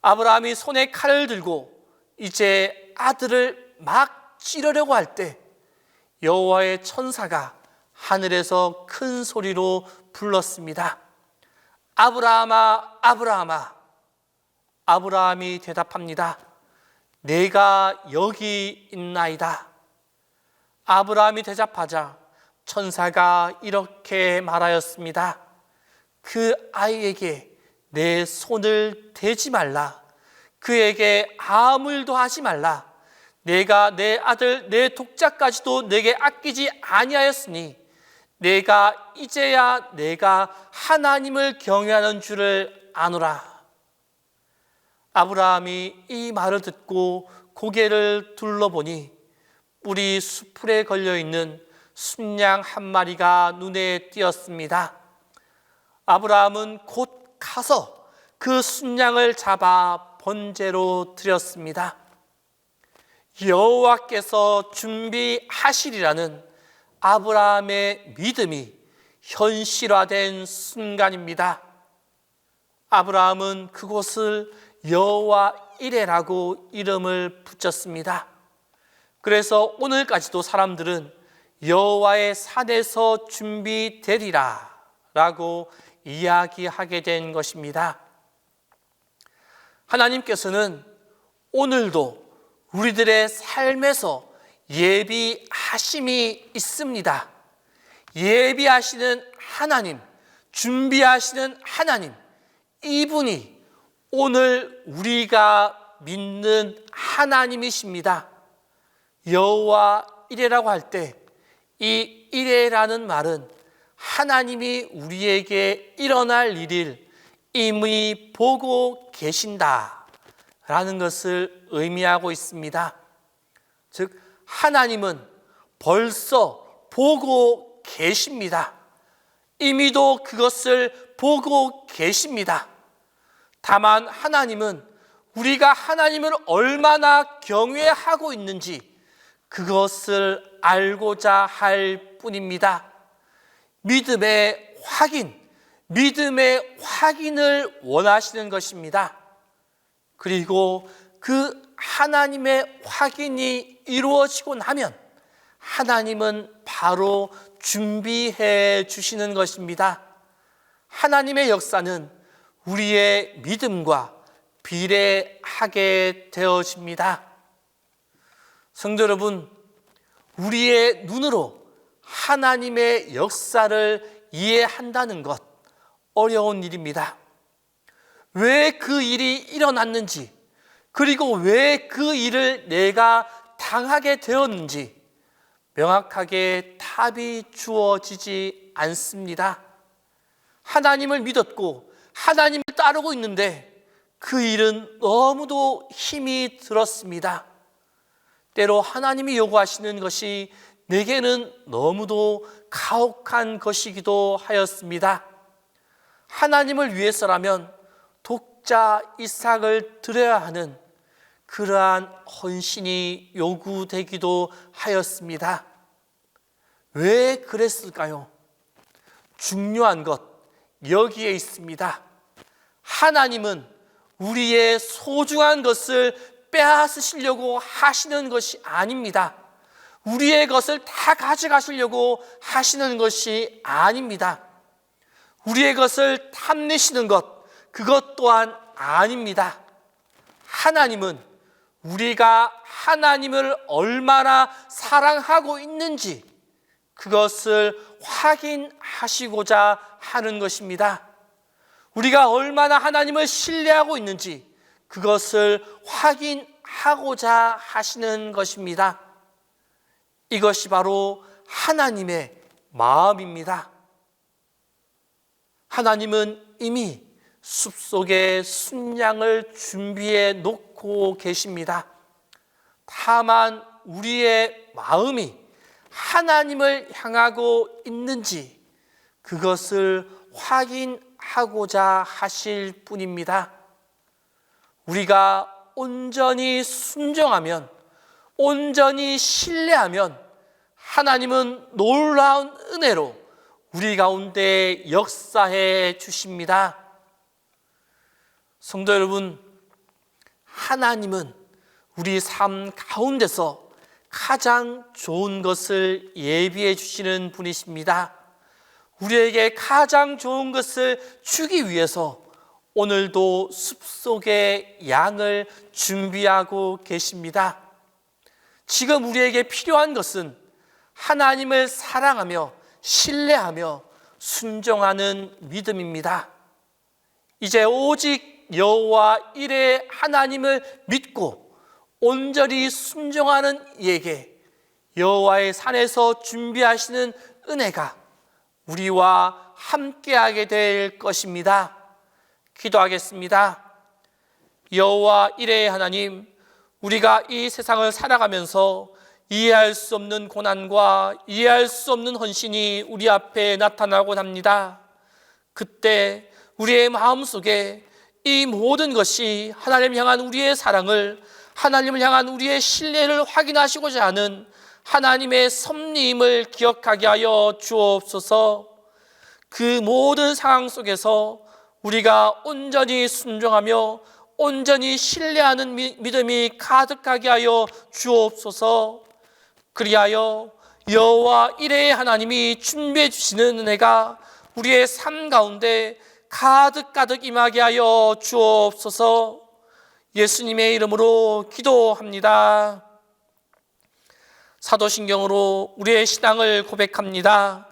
아브라함이 손에 칼을 들고 이제 아들을 막 찌르려고 할 때 여호와의 천사가 하늘에서 큰 소리로 불렀습니다. 아브라함아, 아브라함아. 아브라함이 대답합니다. 내가 여기 있나이다. 아브라함이 대답하자 천사가 이렇게 말하였습니다. 그 아이에게 내 손을 대지 말라. 그에게 아무 일도 하지 말라. 내가 내 아들 내 독자까지도 내게 아끼지 아니하였으니 내가 이제야 내가 하나님을 경외하는 줄을 아노라. 아브라함이 이 말을 듣고 고개를 둘러보니 뿔이 수풀에 걸려있는 순양 한 마리가 눈에 띄었습니다. 아브라함은 곧 가서 그 순양을 잡아 번제로 드렸습니다. 여호와께서 준비하시리라는 아브라함의 믿음이 현실화된 순간입니다. 아브라함은 그곳을 여호와 이레라고 이름을 붙였습니다. 그래서 오늘까지도 사람들은 여호와의 산에서 준비되리라 라고 이야기하게 된 것입니다. 하나님께서는 오늘도 우리들의 삶에서 예비하심이 있습니다. 예비하시는 하나님, 준비하시는 하나님, 이분이 오늘 우리가 믿는 하나님이십니다. 여호와 이레라고 할 때 이 이레라는 말은 하나님이 우리에게 일어날 일을 이미 보고 계신다라는 것을 의미하고 있습니다. 즉 하나님은 벌써 보고 계십니다. 이미도 그것을 보고 계십니다. 다만 하나님은 우리가 하나님을 얼마나 경외하고 있는지 그것을 알고자 할 뿐입니다. 믿음의 확인을 원하시는 것입니다. 그리고 그 하나님의 확인이 이루어지고 나면 하나님은 바로 준비해 주시는 것입니다. 하나님의 역사는 우리의 믿음과 비례하게 되어집니다. 성도 여러분, 우리의 눈으로 하나님의 역사를 이해한다는 것 어려운 일입니다. 왜 그 일이 일어났는지, 그리고 왜 그 일을 내가 당하게 되었는지 명확하게 답이 주어지지 않습니다. 하나님을 믿었고 하나님을 따르고 있는데 그 일은 너무도 힘이 들었습니다. 때로 하나님이 요구하시는 것이 내게는 너무도 가혹한 것이기도 하였습니다. 하나님을 위해서라면 독자 이삭을 드려야 하는 그러한 헌신이 요구되기도 하였습니다. 왜 그랬을까요? 중요한 것 여기에 있습니다. 하나님은 우리의 소중한 것을 빼앗으시려고 하시는 것이 아닙니다. 우리의 것을 다 가져가시려고 하시는 것이 아닙니다. 우리의 것을 탐내시는 것, 그것 또한 아닙니다. 하나님은 우리가 하나님을 얼마나 사랑하고 있는지 그것을 확인하시고자 하는 것입니다. 우리가 얼마나 하나님을 신뢰하고 있는지 그것을 확인하고자 하시는 것입니다. 이것이 바로 하나님의 마음입니다. 하나님은 이미 숲속에 순양을 준비해 놓고 계십니다. 다만 우리의 마음이 하나님을 향하고 있는지 그것을 확인하고자 하실 뿐입니다. 우리가 온전히 순종하면, 온전히 신뢰하면 하나님은 놀라운 은혜로 우리 가운데 역사해 주십니다. 성도 여러분, 하나님은 우리 삶 가운데서 가장 좋은 것을 예비해 주시는 분이십니다. 우리에게 가장 좋은 것을 주기 위해서 오늘도 숲속에 양을 준비하고 계십니다. 지금 우리에게 필요한 것은 하나님을 사랑하며 신뢰하며 순종하는 믿음입니다. 이제 오직 여호와 이레 하나님을 믿고 온전히 순종하는 이에게 여호와의 산에서 준비하시는 은혜가 우리와 함께하게 될 것입니다. 기도하겠습니다. 여호와 이레 하나님, 우리가 이 세상을 살아가면서 이해할 수 없는 고난과 이해할 수 없는 헌신이 우리 앞에 나타나곤 합니다. 그때 우리의 마음속에 이 모든 것이 하나님을 향한 우리의 사랑을, 하나님을 향한 우리의 신뢰를 확인하시고자 하는 하나님의 섭리임을 기억하게 하여 주옵소서. 그 모든 상황 속에서 우리가 온전히 순종하며 온전히 신뢰하는 믿음이 가득하게 하여 주옵소서. 그리하여 여호와 이레의 하나님이 준비해 주시는 은혜가 우리의 삶 가운데 가득 임하게 하여 주옵소서. 예수님의 이름으로 기도합니다. 사도신경으로 우리의 신앙을 고백합니다.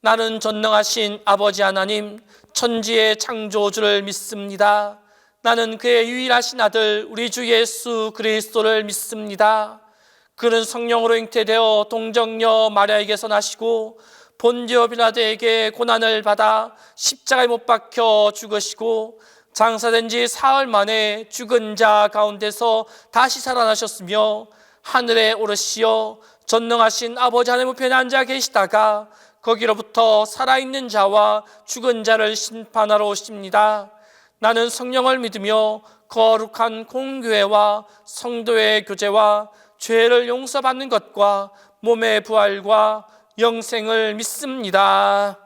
나는 전능하신 아버지 하나님, 천지의 창조주를 믿습니다. 나는 그의 유일하신 아들 우리 주 예수 그리스도를 믿습니다. 그는 성령으로 잉태되어 동정녀 마리아에게서 나시고 본디오 빌라도에게 고난을 받아 십자가에 못 박혀 죽으시고 장사된 지 사흘 만에 죽은 자 가운데서 다시 살아나셨으며 하늘에 오르시어 전능하신 아버지 하나님 우편에 앉아 계시다가 거기로부터 살아있는 자와 죽은 자를 심판하러 오십니다. 나는 성령을 믿으며 거룩한 공교회와 성도의 교제와 죄를 용서받는 것과 몸의 부활과 영생을 믿습니다.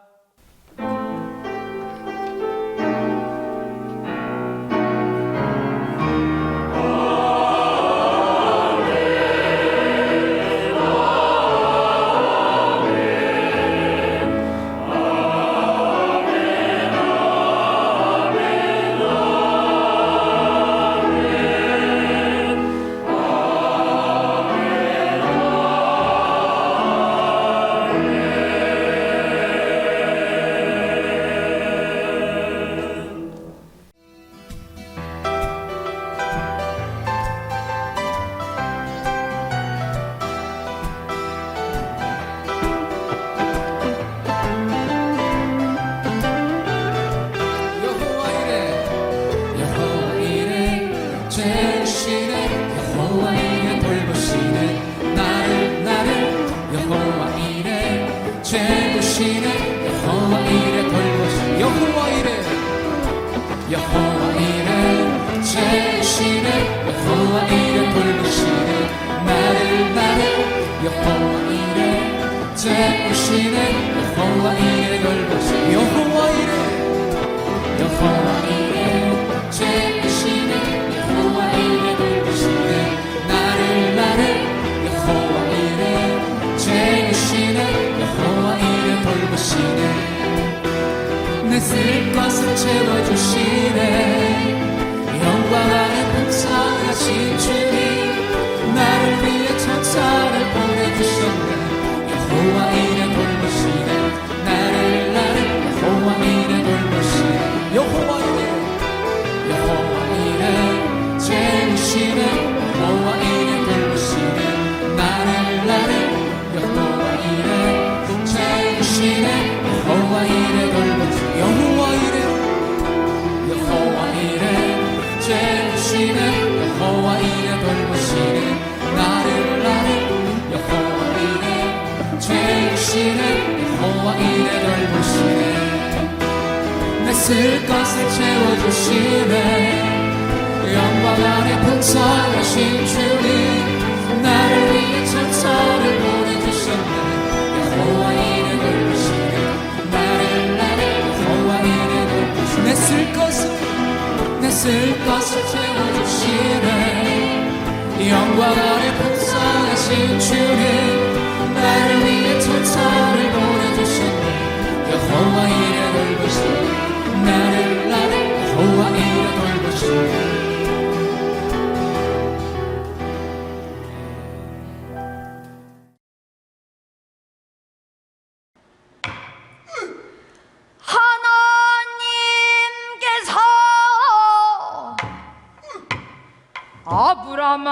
내 쓸 것을 채워주시네. 영광 안에 풍성하신 주님, 나를 위해 천사를 보내주셨네. 여호와 이레 돌보시네. 나를 여호와 이레 돌보시네. 여호와 이레 채우시네. 여호와 이레 돌보시네. 나를 여호와 이레 채우시네. 여호와 이레 돌보시네. 여호와 이레 채우시네. 여호와 이레 돌보시네. 나를 여호와 이레 채우시네. 여호와 이레 돌보시네. 내 쓸 것을 채워주시네. 영광 안에 풍성하신 주님, 나를 위해 천사를 보내주셨네. 여호와 이레 돌보시네. 내 쓸 것을 채워주시네. 영광 안에 풍성하신 주님, 나를 위해 천사를 보내주셨네. 여호와 이레 돌보시네. 나를 여호와 이레 돌보시네. 아브라함아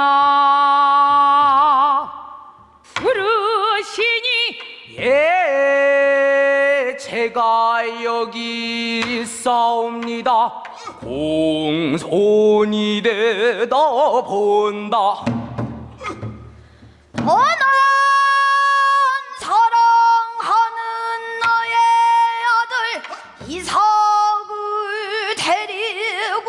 부르시니 예 제가 여기 있사옵니다. 공손히 내다본다. 너는 사랑하는 나의 아들 이삭을 데리고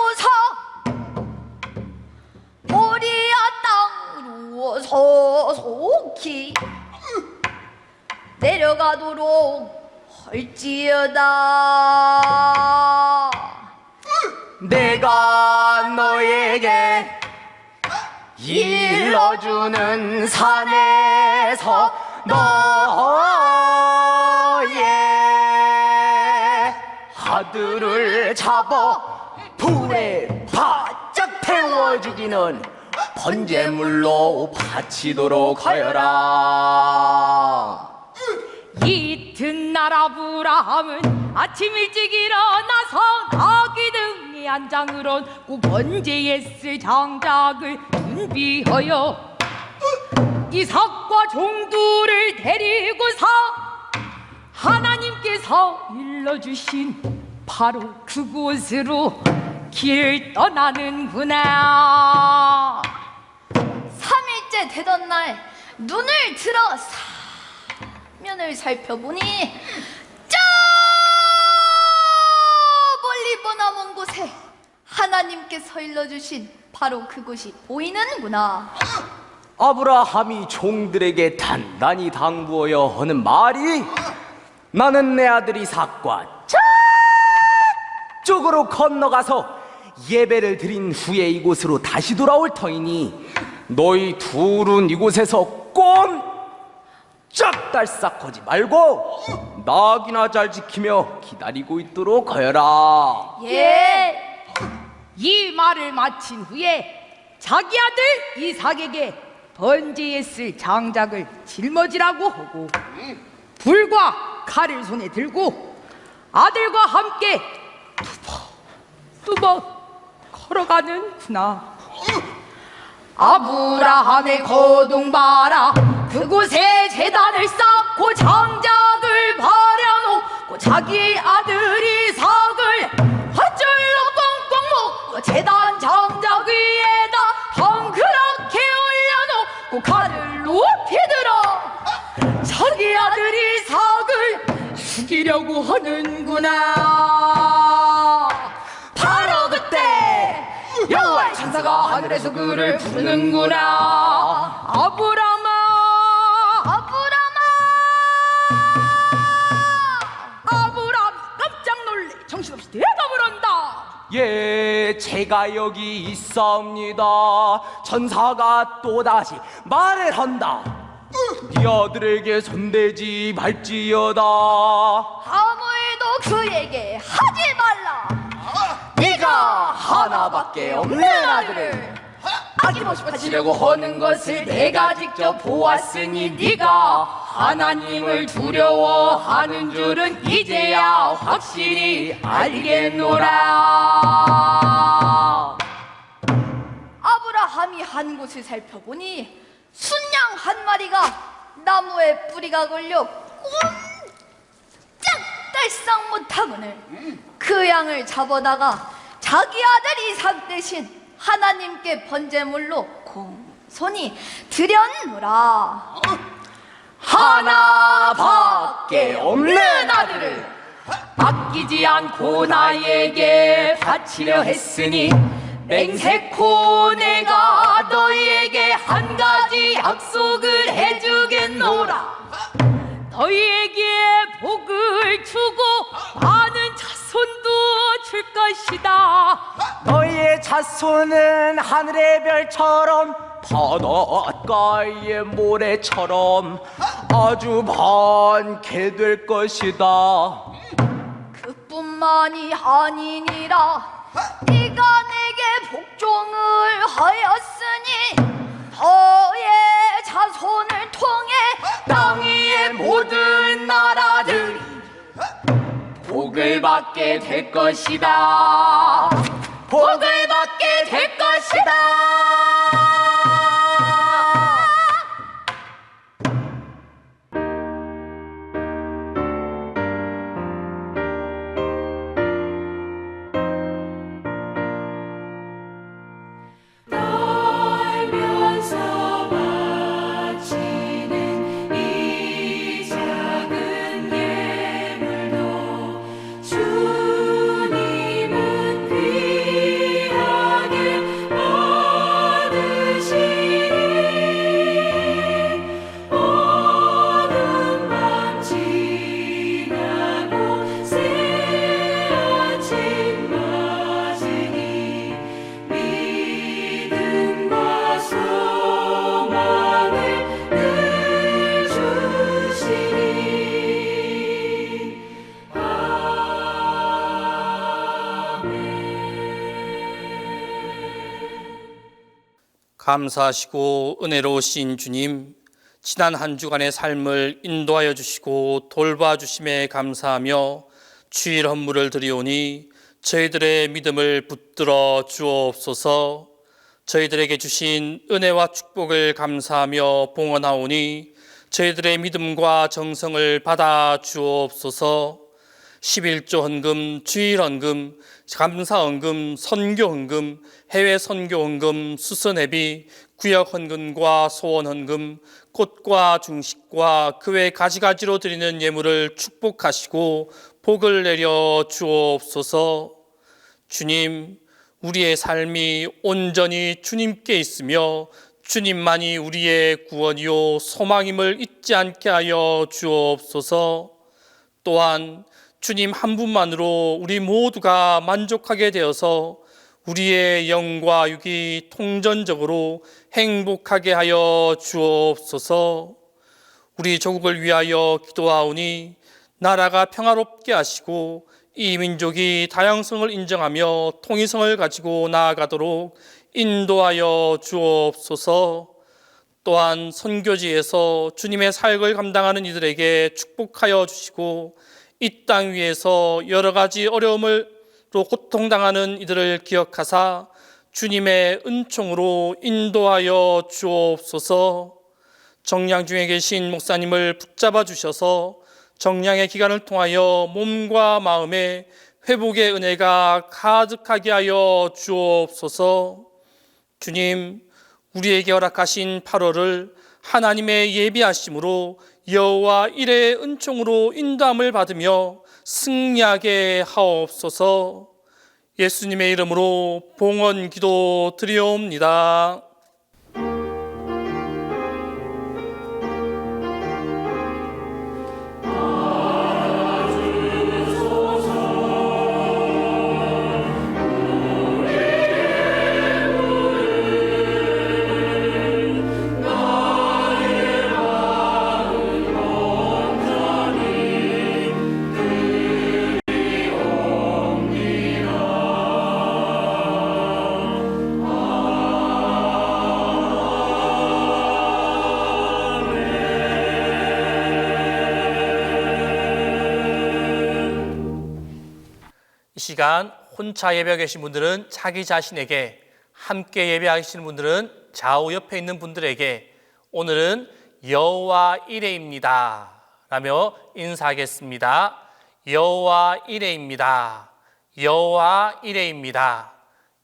속히 내려가도록 할지어다. 내가 너에게 일러주는 산에서 너의 아들을 잡아 불에 바짝 태워 죽이는 번제물로 바치도록 하여라. 이튿날 아브라함은 아침 일찍 일어나서 나귀 등에 안장을 얹고 번제에 쓸 장작을 준비하여 이삭과 종두를 데리고서 하나님께서 일러주신 바로 그곳으로 길을 떠나는구나. 3일째 되던 날 눈을 들어 사면을 살펴보니 저 멀리 머나먼 곳에 하나님께서 일러주신 바로 그곳이 보이는구나. 아브라함이 종들에게 단단히 당부하여 하는 말이, 나는 내 아들 이삭과 저쪽으로 건너가서 예배를 드린 후에 이곳으로 다시 돌아올 터이니 너희 둘은 이곳에서 꼼짝달싹하지 말고 낙이나 잘 지키며 기다리고 있도록 하여라. 예. 이 말을 마친 후에 자기 아들 이삭에게 번제에 쓸 장작을 짊어지라고 하고 불과 칼을 손에 들고 아들과 함께 뚜벅 걸어가는구나. 아브라함의 거동 봐라. 그곳에 제단을 쌓고 장작을 버려놓고 자기 아들 이삭을 밧줄로 꽁꽁 묶고 제단 장작 위에다 덩그랗게 올려놓고 칼을 높이 들어 자기 아들 이삭을 죽이려고 하는구나. 바로 그때 여호와의 천사가 하늘에서 그를 부르는구나. 아브라함아, 아브라함아. 아브라함 깜짝 놀래 정신없이 대답을 한다. 예, 제가 여기 있사옵니다. 천사가 또다시 말을 한다. 네 아들에게 손대지 말지어다. 아무 일도 그에게 하지 말라. 네가 하나밖에 없는 아들을 아낌없이 바치려고 하는 것을 내가 직접 보았으니 네가 하나님을 두려워하는 줄은 이제야 확실히 알겠노라. 아브라함이 한 곳을 살펴보니 순양 한 마리가 나무에 뿌리가 걸려 꼼짝달싹 못하거늘 그 양을 잡아다가 자기 아들 이삭 대신 하나님께 번제물로 공손히 드렸노라. 하나밖에 없는 아들을 아끼지 않고 나에게 바치려 했으니 맹세코 내가 너희에게 한 가지 약속을 해주겠노라. 너희에게 복을 주고 많은 자손도 줄 것이다. 너희의 자손은 하늘의 별처럼 바닷가의 모래처럼 아주 많게 될 것이다. 그뿐만이 아니니라. 네가 내게 복종을 하였으니 너의 자손을 통해 땅 위의 모든 나라들이 복을 받게 될 것이다. 복을 받게 될 것이다. 주님은 귀하게 받으 감사하시고 은혜로우신 주님, 지난 한 주간의 삶을 인도하여 주시고 돌봐주심에 감사하며 주일 헌물을 드리오니 저희들의 믿음을 붙들어 주옵소서. 저희들에게 주신 은혜와 축복을 감사하며 봉헌하오니 저희들의 믿음과 정성을 받아 주옵소서. 11조 헌금, 주일 헌금, 감사 헌금, 선교 헌금, 해외 선교 헌금, 수선회비, 구역 헌금과 소원 헌금, 꽃과 중식과 그 외 가지가지로 드리는 예물을 축복하시고 복을 내려 주옵소서. 주님, 우리의 삶이 온전히 주님께 있으며 주님만이 우리의 구원이요 소망임을 잊지 않게 하여 주옵소서. 또한 주님 한 분만으로 우리 모두가 만족하게 되어서 우리의 영과 육이 통전적으로 행복하게 하여 주옵소서. 우리 조국을 위하여 기도하오니 나라가 평화롭게 하시고 이 민족이 다양성을 인정하며 통일성을 가지고 나아가도록 인도하여 주옵소서. 또한 선교지에서 주님의 사역을 감당하는 이들에게 축복하여 주시고 이 땅 위에서 여러 가지 어려움으로 고통당하는 이들을 기억하사 주님의 은총으로 인도하여 주옵소서. 정량 중에 계신 목사님을 붙잡아 주셔서 정량의 기간을 통하여 몸과 마음의 회복의 은혜가 가득하게 하여 주옵소서. 주님, 우리에게 허락하신 8월을 하나님의 예비하심으로 여호와 일의 은총으로 인도함을 받으며 승리하게 하옵소서. 예수님의 이름으로 봉헌 기도 드리옵니다. 이 시간 혼자 예배하고 계신 분들은 자기 자신에게, 함께 예배하시는 분들은 좌우 옆에 있는 분들에게 오늘은 여호와 이레입니다 라며 인사하겠습니다. 여호와 이레입니다. 여호와 이레입니다.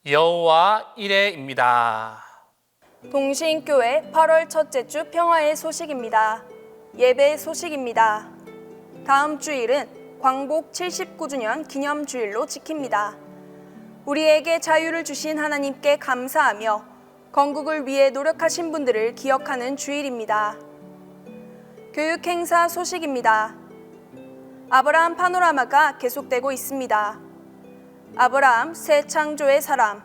여호와 이레입니다. 동시인교회 8월 첫째 주 평화의 소식입니다. 예배 소식입니다. 다음 주일은 광복 79주년 기념주일로 지킵니다. 우리에게 자유를 주신 하나님께 감사하며 건국을 위해 노력하신 분들을 기억하는 주일입니다. 교육행사 소식입니다. 아브라함 파노라마가 계속되고 있습니다. 아브라함 새 창조의 사람.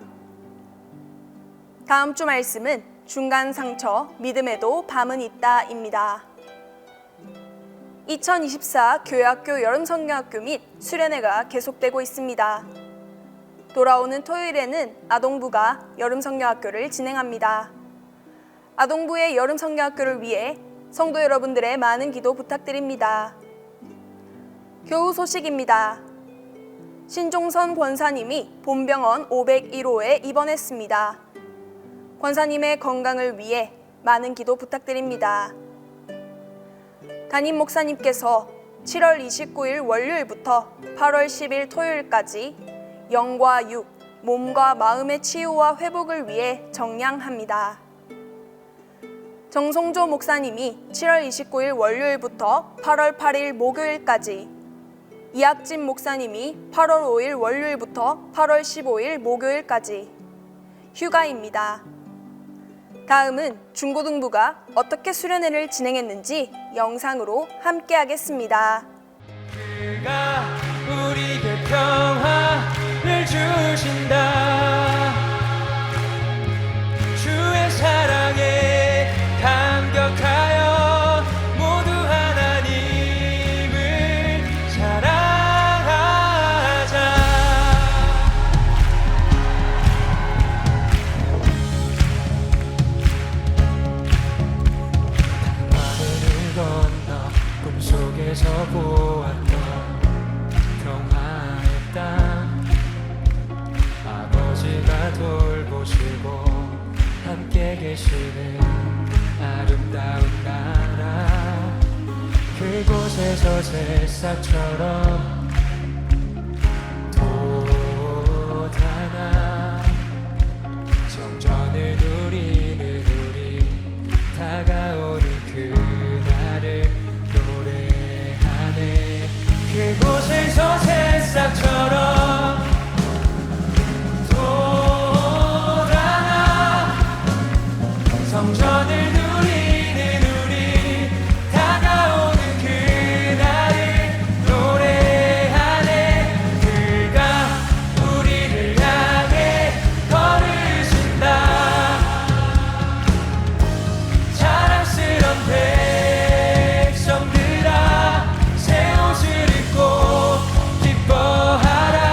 다음 주 말씀은 중간 상처, 믿음에도 밤은 있다입니다. 2024 교회학교 여름성경학교 및 수련회가 계속되고 있습니다. 돌아오는 토요일에는 아동부가 여름성경학교를 진행합니다. 아동부의 여름성경학교를 위해 성도 여러분들의 많은 기도 부탁드립니다. 교우 소식입니다. 신종선 권사님이 본병원 501호에 입원했습니다. 권사님의 건강을 위해 많은 기도 부탁드립니다. 담임 목사님께서 7월 29일 월요일부터 8월 10일 토요일까지 영과 육, 몸과 마음의 치유와 회복을 위해 정량합니다. 정송조 목사님이 7월 29일 월요일부터 8월 8일 목요일까지, 이학진 목사님이 8월 5일 월요일부터 8월 15일 목요일까지 휴가입니다. 다음은 중고등부가 어떻게 수련회를 진행했는지 영상으로 함께 하겠습니다. 그가 우리에게 평화를 주신다. 주의 사랑에 감격하여 모두 하나님을 사랑하자. 계시는 아름다운 나라 그곳에서 새싹처럼 돋아나 성전을 누리는 우리 다가오는 그날을 노래하네 그곳에서 새싹처럼 돋아나 성전을 누리는 우리 다가오는 그날을 노래하네 그가 우리를 향해 걸으신다 자랑스런 백성들아 새 옷을 입고 기뻐하라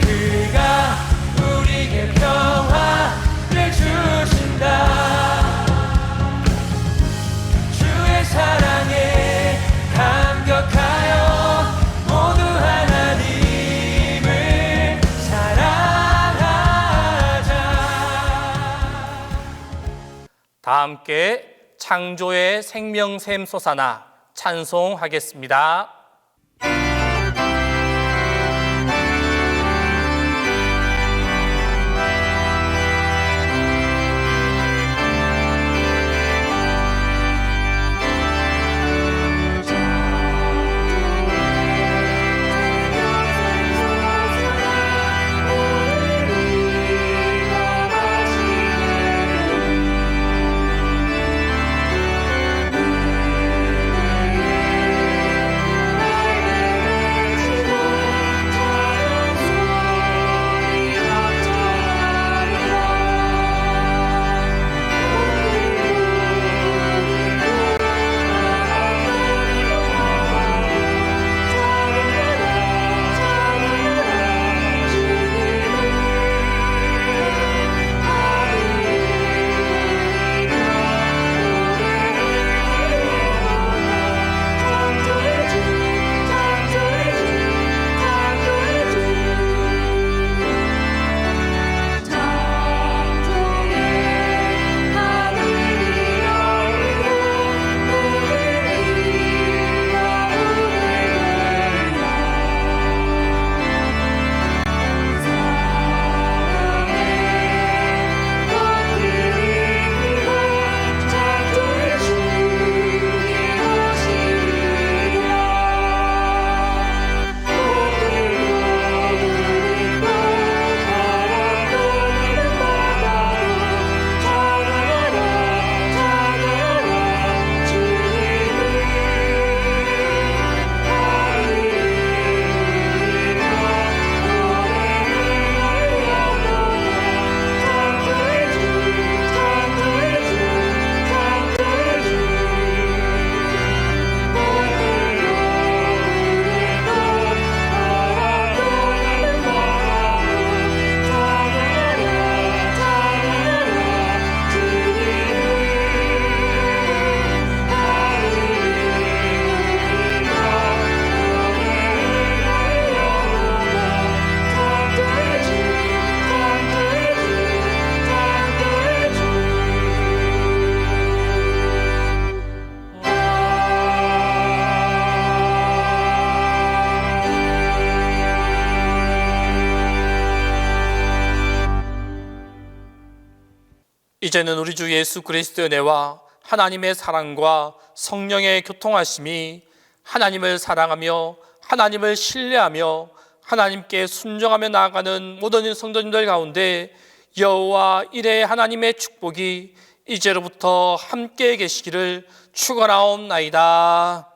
그가 우리에게 평화를 주신다 주의 사랑에 감격하여 모두 하나님을 사랑하자 다 함께 창조의 생명샘 솟아나 찬송하겠습니다. 이제는 우리 주 예수 그리스도의 은혜와 하나님의 사랑과 성령의 교통하심이 하나님을 사랑하며 하나님을 신뢰하며 하나님께 순종하며 나아가는 모든 성도님들 가운데 여호와 이레 하나님의 축복이 이제로부터 함께 계시기를 축원하옵나이다.